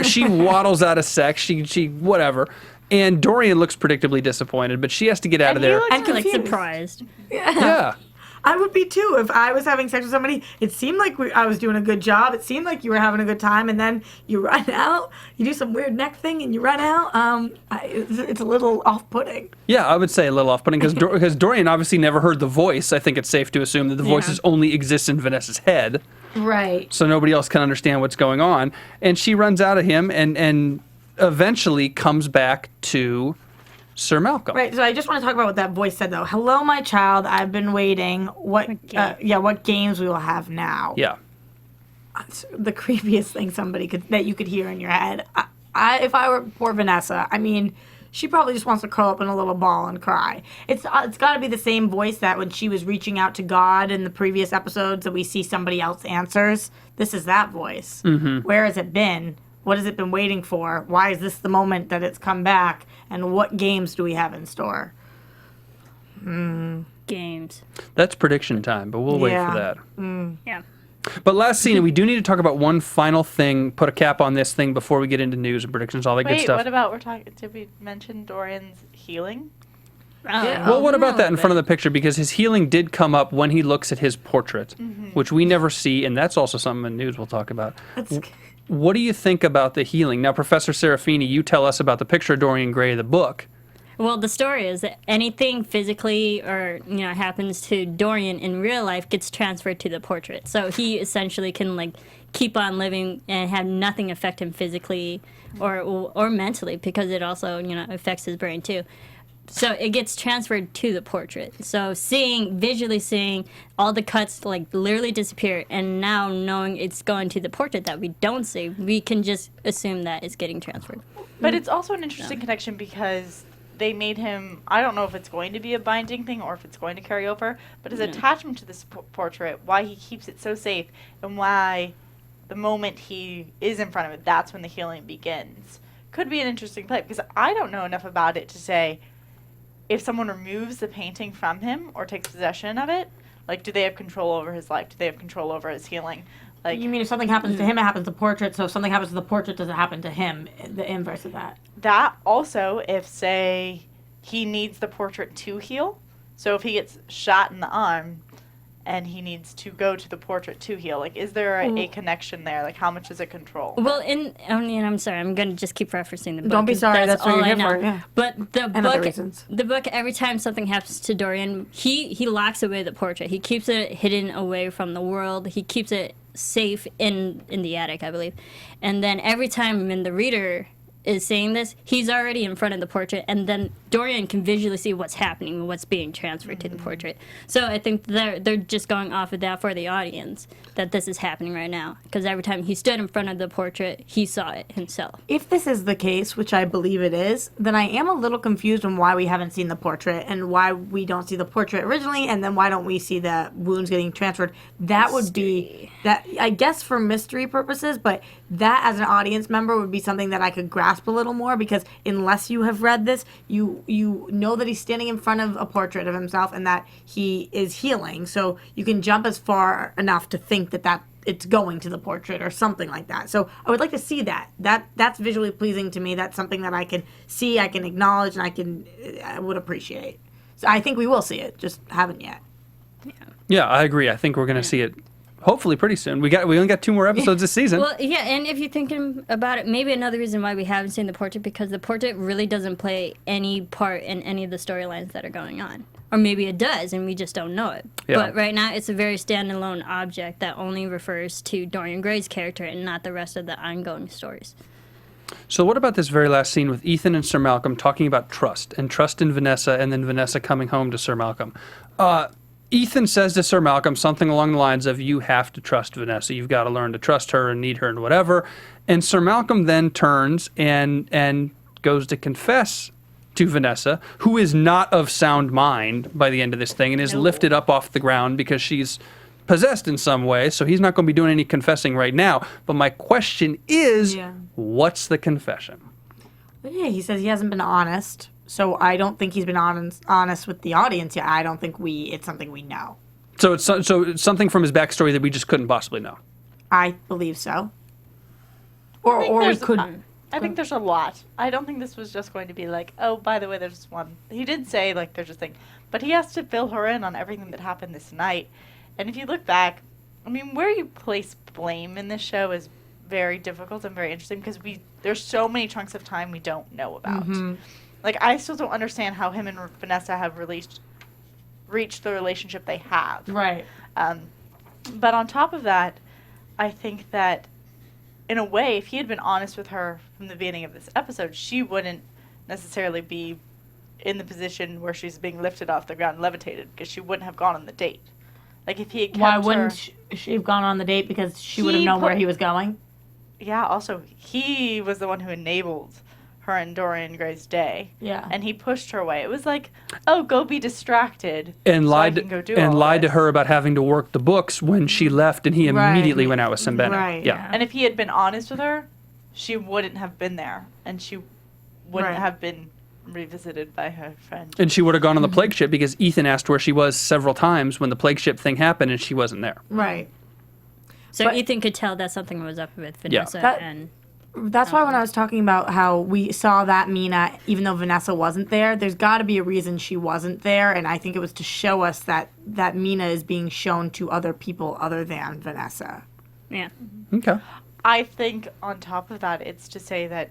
She waddles out of sex. She whatever. And Dorian looks predictably disappointed, but she has to get out of he there. looks And Like confused. surprised. Yeah. I would be too if I was having sex with somebody. It seemed like I was doing a good job. It seemed like you were having a good time, and then you run out. You do some weird neck thing, and you run out. It's a little off-putting. Yeah, I would say a little off-putting because Dorian obviously never heard the voice. I think it's safe to assume that the voices only exist in Vanessa's head, Right. so nobody else can understand what's going on. And she runs out of him and eventually comes back to Sir Malcolm. Right. So I just want to talk about what that voice said, though. Hello, my child. I've been waiting. What games we will have now? Yeah. It's the creepiest thing that you could hear in your head. If I were poor Vanessa, I mean, she probably just wants to curl up in a little ball and cry. It's got to be the same voice that when she was reaching out to God in the previous episodes that we see somebody else answers. This is that voice. Mm-hmm. Where has it been? What has it been waiting for? Why is this the moment that it's come back? And what games do we have in store? Games. That's prediction time, but we'll wait for that. Yeah. But last scene, we do need to talk about one final thing, put a cap on this thing before we get into news and predictions, all that good Wait, stuff. what about did we mention Dorian's healing? Well, what about that in front of the picture? Because his healing did come up when he looks at his portrait, which we never see, and that's also something in news we'll talk about. What do you think about the healing? Now, Professor Serafini, you tell us about the picture of Dorian Gray, the book. Well, the story is that anything physically or happens to Dorian in real life gets transferred to the portrait. So he essentially can keep on living and have nothing affect him physically or mentally, because it also affects his brain too. So it gets transferred to the portrait. So visually seeing all the cuts literally disappear, and now knowing it's going to the portrait that we don't see, we can just assume that it's getting transferred. But it's also an interesting connection because they made him, I don't know if it's going to be a binding thing or if it's going to carry over, but his attachment to this portrait, why he keeps it so safe, and why the moment he is in front of it, that's when the healing begins. Could be an interesting play, because I don't know enough about it to say if someone removes the painting from him or takes possession of it, do they have control over his life? Do they have control over his healing? You mean if something happens to him, it happens to the portrait, so if something happens to the portrait, does it happen to him? The inverse of that. That also, if, say, he needs the portrait to heal, so if he gets shot in the arm and he needs to go to the portrait to heal, is there a connection there? How much does it control? Well, I'm sorry, I'm going to just keep referencing the book. Don't be sorry, that's what all you're I here know. for, yeah. But the And other reasons. book, every time something happens to Dorian, he locks away the portrait. He keeps it hidden away from the world. He keeps it safe in the attic, I believe. And then every time when the reader is saying this, he's already in front of the portrait, and then Dorian can visually see what's happening and what's being transferred to the portrait. So I think they're just going off of that for the audience, that this is happening right now. Because every time he stood in front of the portrait, he saw it himself. If this is the case, which I believe it is, then I am a little confused on why we haven't seen the portrait and why we don't see the portrait originally, and then why don't we see the wounds getting transferred. That would be, that I guess for mystery purposes, but that as an audience member would be something that I could grasp a little more, because unless you have read this, you know that he's standing in front of a portrait of himself and that he is healing, so you can jump as far enough to think that it's going to the portrait or something like that. So I would like to see that's visually pleasing to me. That's something that I can see, I can acknowledge, and I would appreciate. So I think we will see it, just haven't yet. Yeah, I agree. I think we're going to see it hopefully pretty soon. We only got 2 more episodes this season. Well, yeah, and if you're thinking about it, maybe another reason why we haven't seen the portrait, because the portrait really doesn't play any part in any of the storylines that are going on. Or maybe it does, and we just don't know it. Yeah. But right now, it's a very standalone object that only refers to Dorian Gray's character and not the rest of the ongoing stories. So what about this very last scene with Ethan and Sir Malcolm talking about trust, and trust in Vanessa, and then Vanessa coming home to Sir Malcolm? Ethan says to Sir Malcolm something along the lines of, you have to trust Vanessa. You've got to learn to trust her and need her and whatever. And Sir Malcolm then turns and goes to confess to Vanessa, who is not of sound mind by the end of this thing and is lifted up off the ground because she's possessed in some way. So he's not going to be doing any confessing right now. But my question is, what's the confession? Yeah, he says he hasn't been honest. So I don't think he's been honest with the audience yet. I don't think it's something we know. So it's something from his backstory that we just couldn't possibly know. I believe so. Or we couldn't. I think there's a lot. I don't think this was just going to be like, oh, by the way, there's one. He did say, like, there's a thing. But he has to fill her in on everything that happened this night. And if you look back, I mean, where you place blame in this show is very difficult and very interesting, because there's so many chunks of time we don't know about. Mm-hmm. Like, I still don't understand how him and Vanessa have reached the relationship they have. Right. But on top of that, I think that, in a way, if he had been honest with her from the beginning of this episode, she wouldn't necessarily be in the position where she's being lifted off the ground and levitated, because she wouldn't have gone on the date. Like, if he had kept Why wouldn't she have gone on the date? Because she would have known where he was going? Yeah, also, he was the one who enabled her and Dorian Gray's day. Yeah. And he pushed her away. It was like, oh, go be distracted. And so lied I can go do and all lied to this. her about having to work the books when she left, and he immediately went out with Sembene. Right. Yeah. And if he had been honest with her, she wouldn't have been there, and she wouldn't have been revisited by her friend. And she would have gone on the plague ship, because Ethan asked where she was several times when the plague ship thing happened, and she wasn't there. Right. So Ethan could tell that something was up with Vanessa and... That's why when I was talking about how we saw that Mina, even though Vanessa wasn't there, there's got to be a reason she wasn't there, and I think it was to show us that Mina is being shown to other people other than Vanessa. Yeah. Okay. I think on top of that, it's to say that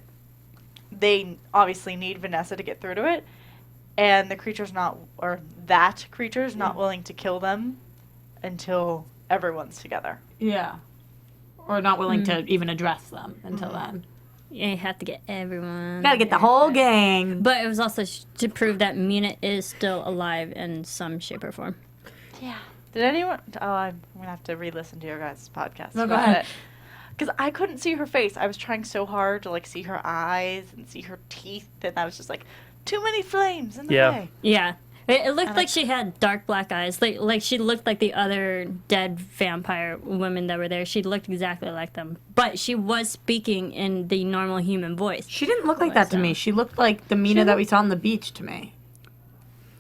they obviously need Vanessa to get through to it, and that creature's not willing to kill them until everyone's together. Yeah. Or not willing to even address them until then. Yeah, you have to get everyone. Gotta get the whole gang. But it was also to prove that Mina is still alive in some shape or form. Yeah. Did anyone... Oh, I'm going to have to re-listen to your guys' podcast. No, go ahead. Because I couldn't see her face. I was trying so hard to, like, see her eyes and see her teeth, and I was just like, too many flames in the way. Yeah. It looked like she had dark black eyes. Like she looked like the other dead vampire women that were there. She looked exactly like them. But she was speaking in the normal human voice. She didn't look like that to me. She looked like the Mina that we saw on the beach to me.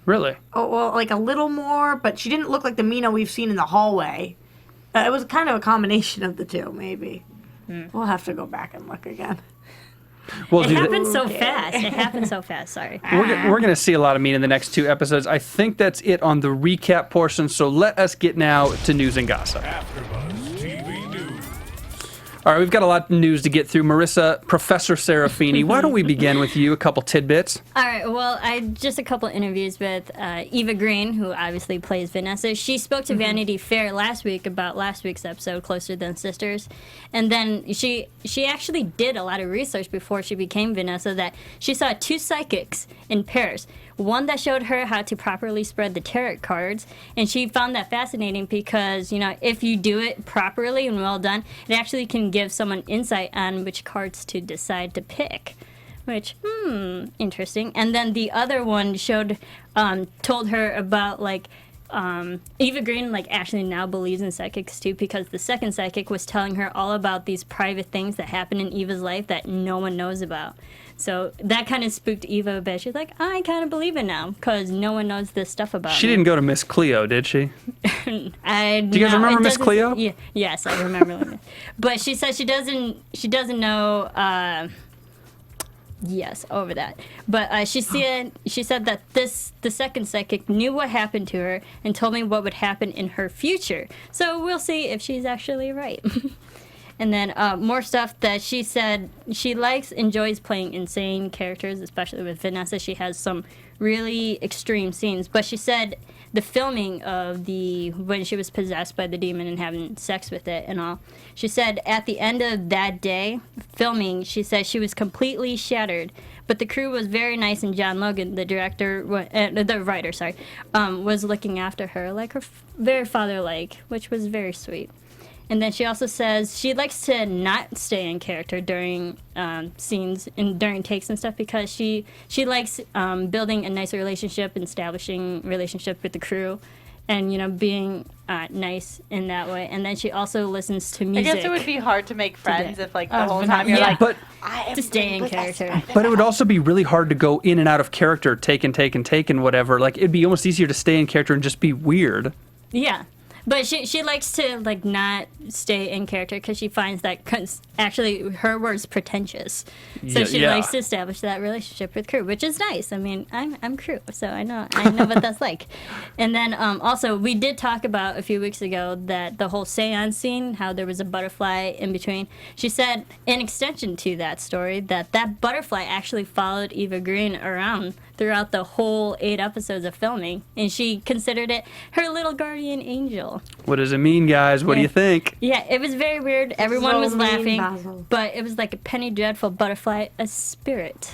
Really? Oh, well, like a little more, but she didn't look like the Mina we've seen in the hallway. It was kind of a combination of the two, maybe. We'll have to go back and look again. Well, It happened so fast. It happened so fast. Sorry. We're going to see a lot of Mina in the next 2 episodes. I think that's it on the recap portion, so let us get now to news and gossip. AfterBuzz TV News. All right, we've got a lot of news to get through. Marisa, Professor Serafini, why don't we begin with you? A couple tidbits. All right, well, just a couple interviews with Eva Green, who obviously plays Vanessa. She spoke to Vanity Fair last week about last week's episode, Closer Than Sisters. And then she actually did a lot of research before she became Vanessa, that she saw 2 psychics in Paris. One that showed her how to properly spread the tarot cards, and she found that fascinating because, if you do it properly and well done, it actually can give someone insight on which cards to decide to pick. Which, interesting. And then the other one told her about, Eva Green, actually now believes in psychics, too, because the second psychic was telling her all about these private things that happen in Eva's life that no one knows about. So that kind of spooked Eva a bit. She's like, I kind of believe it now, because no one knows this stuff about She me. didn't go to Miss Cleo, did she? Do you guys remember Miss Cleo? Yeah, yes, I remember. But she said she doesn't know... Yes, over that. But she said that the second psychic knew what happened to her and told me what would happen in her future. So we'll see if she's actually right. And then more stuff that she said she enjoys playing insane characters, especially with Vanessa. She has some really extreme scenes. But she said the filming of when she was possessed by the demon and having sex with it and all, she said at the end of that day filming, she said she was completely shattered. But the crew was very nice, and John Logan, the writer, was looking after her like her very father-like, which was very sweet. And then she also says she likes to not stay in character during scenes and during takes and stuff, because she likes building a nice relationship and establishing relationship with the crew, and being nice in that way. And then she also listens to music. I guess it would be hard to make friends if the whole time you're but to stay in character. But it would also be really hard to go in and out of character, take and whatever. It'd be almost easier to stay in character and just be weird. Yeah. But she likes to not stay in character because she finds that actually her word's pretentious. So she likes to establish that relationship with crew, which is nice. I mean, I'm crew, so I know what that's like. And then also we did talk about a few weeks ago that the whole seance scene, how there was a butterfly in between. She said in extension to that story that butterfly actually followed Eva Green around throughout the whole 8 episodes of filming, and she considered it her little guardian angel. What does it mean, guys? What do you think? Yeah, it was very weird. Everyone was laughing, but it was like a Penny Dreadful butterfly, a spirit.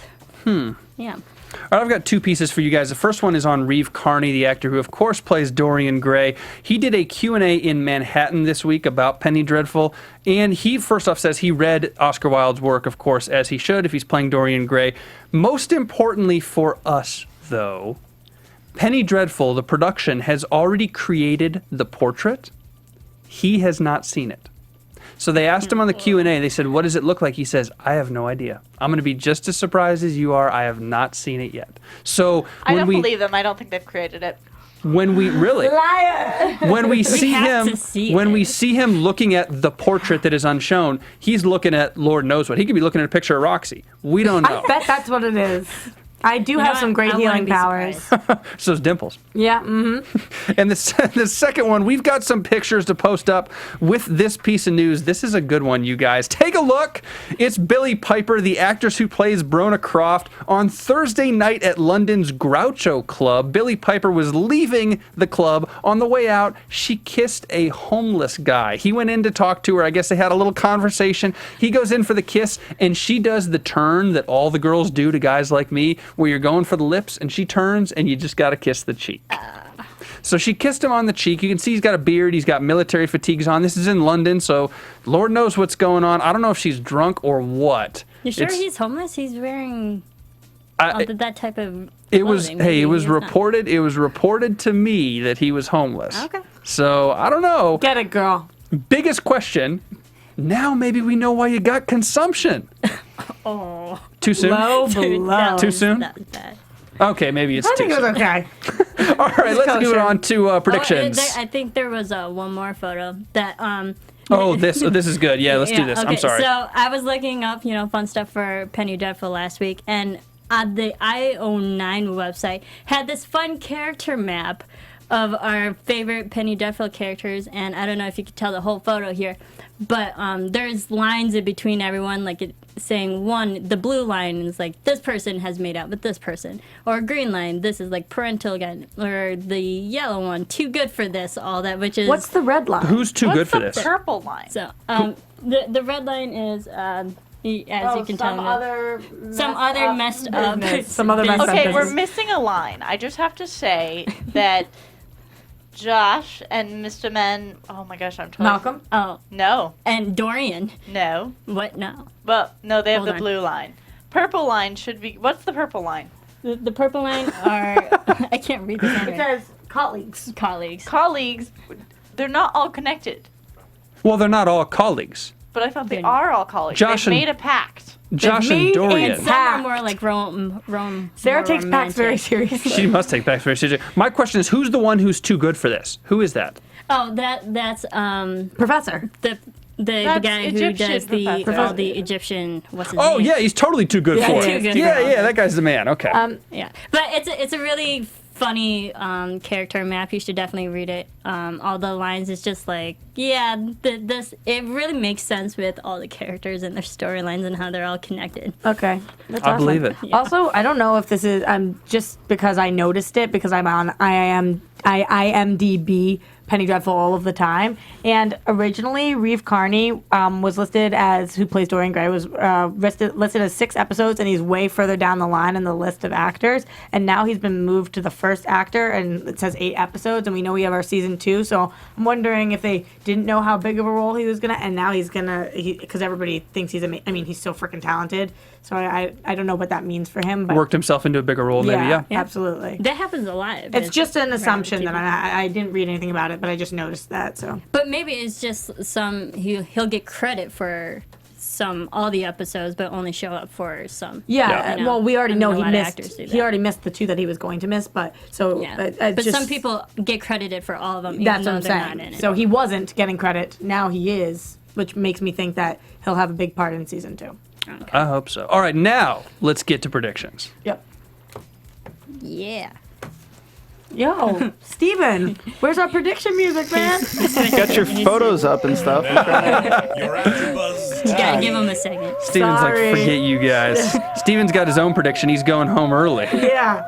Yeah. All right, I've got 2 pieces for you guys. The first one is on Reeve Carney, the actor who, of course, plays Dorian Gray. He did a Q&A in Manhattan this week about Penny Dreadful, and he first off says he read Oscar Wilde's work, of course, as he should if he's playing Dorian Gray. Most importantly for us, though, Penny Dreadful, the production, has already created the portrait. He has not seen it. So they asked him on the Q&A, they said, what does it look like? He says, I have no idea. I'm going to be just as surprised as you are. I have not seen it yet. So I don't believe them. I don't think they've created it. When we really, Liar! when we see have him, to see when it. we see him looking at the portrait that is unshown, he's looking at Lord knows what. He could be looking at a picture of Roxy. We don't know. I bet that's what it is. I do have some great I wouldn't healing be powers. surprised. So it's Dimples. Yeah, mm-hmm. And the second one, we've got some pictures to post up with this piece of news. This is a good one, you guys. Take a look. It's Billie Piper, the actress who plays Brona Croft, on Thursday night at London's Groucho Club. Billie Piper was leaving the club. On the way out, she kissed a homeless guy. He went in to talk to her. I guess they had a little conversation. He goes in for the kiss, and she does the turn that all the girls do to guys like me, where you're going for the lips, and she turns, and you just got to kiss the cheek. So she kissed him on the cheek. You can see he's got a beard. He's got military fatigues on. This is in London, so Lord knows what's going on. I don't know if she's drunk or what. You sure he's homeless? He's wearing that type of It was clothing. hey, Maybe it was he's not. reported. It was reported to me that he was homeless. Okay. So I don't know. Get it, girl. Biggest question. Now maybe we know why you got consumption. Oh. Too soon? Low Dude, blow. that Too was- soon? That was bad. Okay, maybe it's I too think it soon. was okay. All right, let's move on to predictions. I think there was one more photo that This is good. Yeah, let's do this. Okay, I'm sorry. So I was looking up, fun stuff for Penny Dreadful last week, and the I09 website had this fun character map of our favorite Penny Dreadful characters, and I don't know if you could tell the whole photo here, but there's lines in between everyone, like saying the blue line is like, this person has made out with this person, or green line, this is like parental guide, or the yellow one, too good for this, all that, which is... What's the red line? Who's too good for What's this? the purple line? So, the red line is, as you can tell, some other messed up business. Some other messed up Okay, business. we're missing a line. I just have to say that Josh and Mr. Men... Oh my gosh, I'm totally... Malcolm? Oh, No. and Dorian. No. What? No. Well, no, they have Hold the on. blue line. Purple line should be... What's the purple line? The purple line are... I can't read this It handwriting. says colleagues. Colleagues. Colleagues, they're not all connected. Well, they're not all colleagues. But I thought they They're- are all colleagues. Josh They've and- made a pact. Josh and made Dorian. it. Some are more Pact. like Rome. Sarah more takes pacts very romantic. seriously. She must take back very seriously. My question is, who's the one who's too good for this? Who is that? Oh, that's Professor. the That's guy who Egyptian does professor. all the Egyptian. What's his Oh name? yeah, he's totally too good Yeah, for he it. is. Too good for Yeah, that guy's the man. Okay. Yeah, but it's a really funny character map. You should definitely read it. All the lines is just like, yeah, this it really makes sense with all the characters and their storylines and how they're all connected. Okay. That's I awesome. believe it. Yeah. Also, I don't know if this is just because I noticed it because I'm on IMDb Penny Dreadful all of the time. And originally, Reeve Carney was listed as, who plays Dorian Gray, was listed as 6 episodes, and he's way further down the line in the list of actors. And now he's been moved to the first actor, and it says 8 episodes, and we know we have our season 2. So I'm wondering if they didn't know how big of a role he was gonna, and now he's gonna, because everybody thinks he's I mean, he's so freaking talented. So I don't know what that means for him, but Worked himself into a bigger role, maybe. Yeah. absolutely. That happens a lot. It's just an assumption that I didn't read anything about it, but I just noticed that. So But maybe it's just he'll get credit for all the episodes, but only show up for some. yeah, You know, well, we already I mean, know a he lot of missed. actors do He that. already missed the 2 that he was going to miss, but so Yeah, but just, some people get credited for all of them. Even That's though what I'm they're not saying. in it. So he wasn't getting credit. Now he is, which makes me think that he'll have a big part in season 2. I hope so. All right, now let's get to predictions. Yep. Yeah. Yo, Steven, where's our prediction music, man? Got your photos up and stuff. Your AfterBuzz. You gotta give him a second. Steven's Sorry. like, forget you guys. Steven's got his own prediction. He's going home early. Yeah.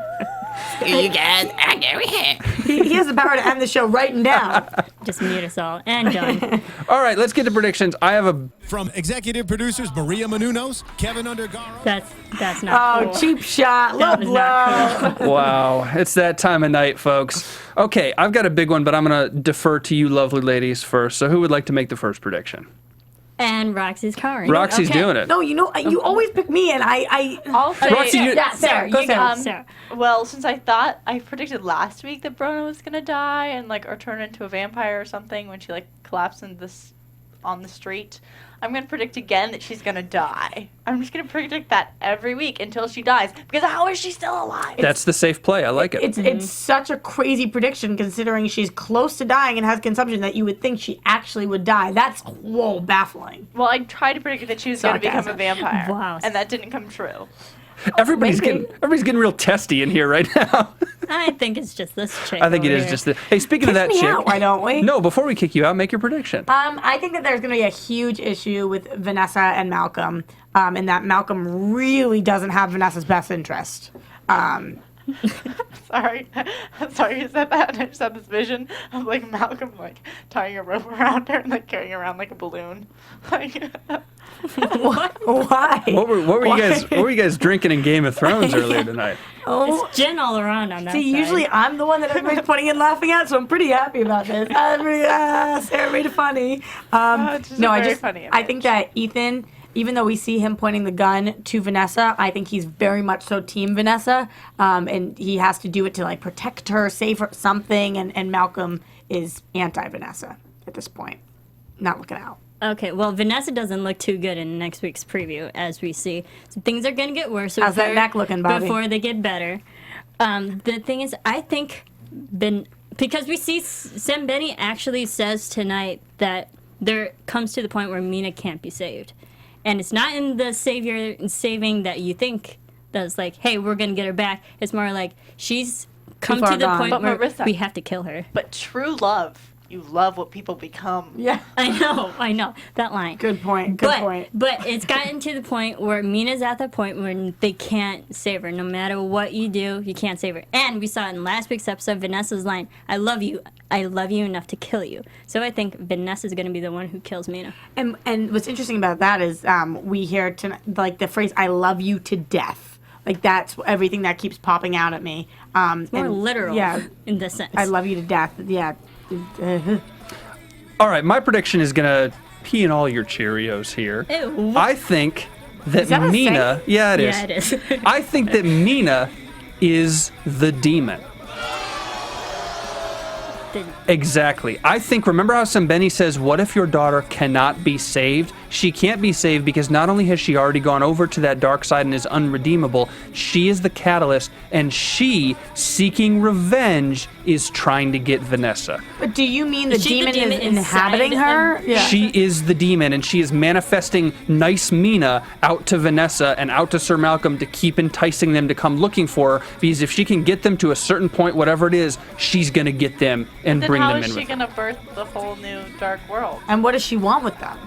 You guys, I go here. He has the power to end the show right now. Just mute us all and done. All right, let's get to predictions. I have a From executive producers Maria Menounos, Kevin Undergaro. That's not Oh, cool. cheap shot. Low That was not blow. wow. It's that time of night, folks. Okay, I've got a big one, but I'm going to defer to you lovely ladies first. So who would like to make the first prediction? And Roxy's covering. Roxy's Okay. doing it. No, you always pick me, and I'll say, Roxy, you- yeah, Sarah, go Sarah. Sarah. well, since I predicted last week that Brona was gonna die and or turn into a vampire or something when she collapsed on the street, I'm gonna predict again that she's gonna die. I'm just gonna predict that every week until she dies, because how is she still alive? That's the safe play. I like it. It's such a crazy prediction considering she's close to dying and has consumption that you would think she actually would die. That's baffling. Well, I tried to predict that she was gonna become a vampire. Wow. And that didn't come true. Everybody's maybe. getting real testy in here right now. I think it's just this chick. I think it over is here. just the. Hey, speaking of that me chick. out, why don't we? No, before we kick you out, make your prediction. I think that there's going to be a huge issue with Vanessa and Malcolm, and that Malcolm really doesn't have Vanessa's best interest. Sorry. I'm sorry you said that. I just had this vision of Malcolm tying a rope around her and carrying her around like a balloon. What? Why? What were you guys drinking in Game of Thrones earlier tonight? Oh, It's gin all around on that see, side. usually I'm the one that everybody's pointing and laughing at, so I'm pretty happy about this. Sarah made it funny. it's just a very funny I think that Ethan, even though we see him pointing the gun to Vanessa, I think he's very much so team Vanessa, and he has to do it to protect her, save her, something, and Malcolm is anti-Vanessa at this point, not looking out. Okay, well, Vanessa doesn't look too good in next week's preview, as we see. So things are going to get worse. How's that her neck looking, Bobby? Before they get better. The thing is, I think, because we see Sembene actually says tonight that there comes to the point where Mina can't be saved. And it's not in the saving that you think that's hey, we're going to get her back. It's more like she's come far to the gone. point But where Marissa- we have to kill her. But true love, you love what people become. Yeah. I know that line. Good point. Good point. But it's gotten to the point where Mina's at the point where they can't save her. No matter what you do, you can't save her. And we saw in last week's episode Vanessa's line, I love you enough to kill you. So I think Vanessa's going to be the one who kills Mina. And what's interesting about that is we hear like the phrase "I love you to death." Like that's everything that keeps popping out at me. More literal, Yeah, in this sense. I love you to death. Yeah. All right, my prediction is gonna pee in all your Cheerios here. Ew. I think that that a Mina. Yeah, it is. Yeah, it is. I think that Mina is the demon. Exactly. I think, remember how Sembene says, what if your daughter cannot be saved? She can't be saved because not only has she already gone over to that dark side and is unredeemable, she is the catalyst, and she, seeking revenge, is trying to get Vanessa. But do you mean the Is she the demon is demon inhabiting inside her? him? Yeah. She is the demon, and she is manifesting nice Mina out to Vanessa and out to Sir Malcolm to keep enticing them to come looking for her, because if she can get them to a certain point, whatever it is, she's going to get them and Then bring how them is in she with going to birth the whole new dark world? And what does she want with them?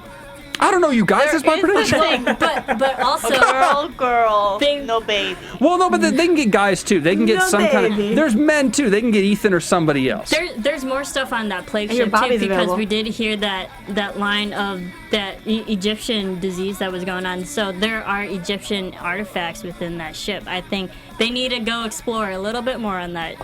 I don't know, you guys. That's my There is the prediction. thing. but also Girl, They- no baby. Well, no, but they can get guys too. They can get No some kind baby. of. There's men too. They can get Ethan or somebody else. there's more stuff on that plague And your ship too, Bobby's because available. we did hear that line of that Egyptian disease that was going on. So there are Egyptian artifacts within that ship. I think they need to go explore a little bit more on that.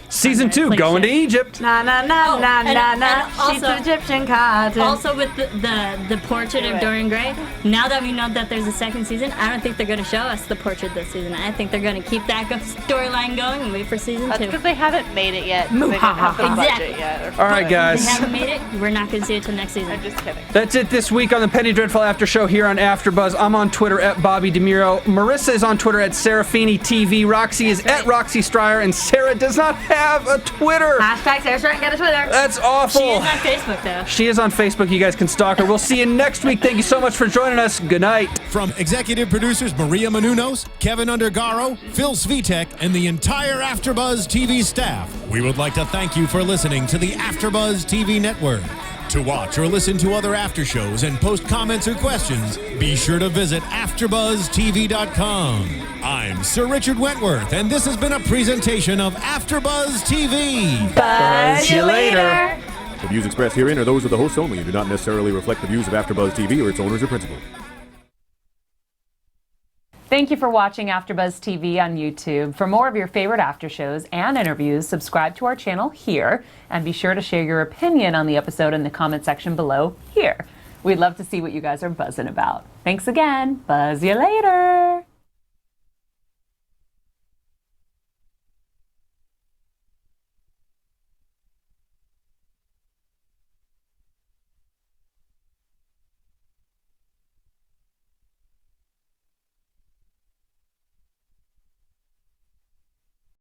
Season 2, plague going to ship. Egypt. Na na na Oh, na and- na and na. She's also- Egyptian cotton. Also with the portrait of Dorian Gray, now that we know that there's a second season, I don't think they're going to show us the portrait this season. I think they're going to keep that storyline going and wait for season That's 2. because they haven't made it yet. 'Cause They don't have the budget Exactly. yet. All right, They guys. haven't made it. We're not going to see it till next season. I'm just kidding. That's it this week on the Penny Dreadful After Show here on AfterBuzz. I'm on Twitter at Bobby DeMuro. Marissa is on Twitter at Serafini TV. Roxy is at Roxy Striar, and Sarah does not have a Twitter. Hashtag Sarah Stretton, get a Twitter. That's awful. She is on Facebook though. She is on Facebook. You guys can stalk her. We'll see you next week. Thank you so much for joining us. Good night. From executive producers Maria Menounos, Kevin Undergaro, Phil Svitek, and the entire AfterBuzz TV staff, we would like to thank you for listening to the AfterBuzz TV network. To watch or listen to other after shows and post comments or questions, be sure to visit AfterBuzzTV.com. I'm Sir Richard Wentworth, and this has been a presentation of AfterBuzz TV. Buzz you later. The views expressed herein are those of the hosts only and do not necessarily reflect the views of AfterBuzz TV or its owners or principals. Thank you for watching AfterBuzz TV on YouTube. For more of your favorite after shows and interviews, subscribe to our channel here, and be sure to share your opinion on the episode in the comment section below here. We'd love to see what you guys are buzzing about. Thanks again. Buzz you later.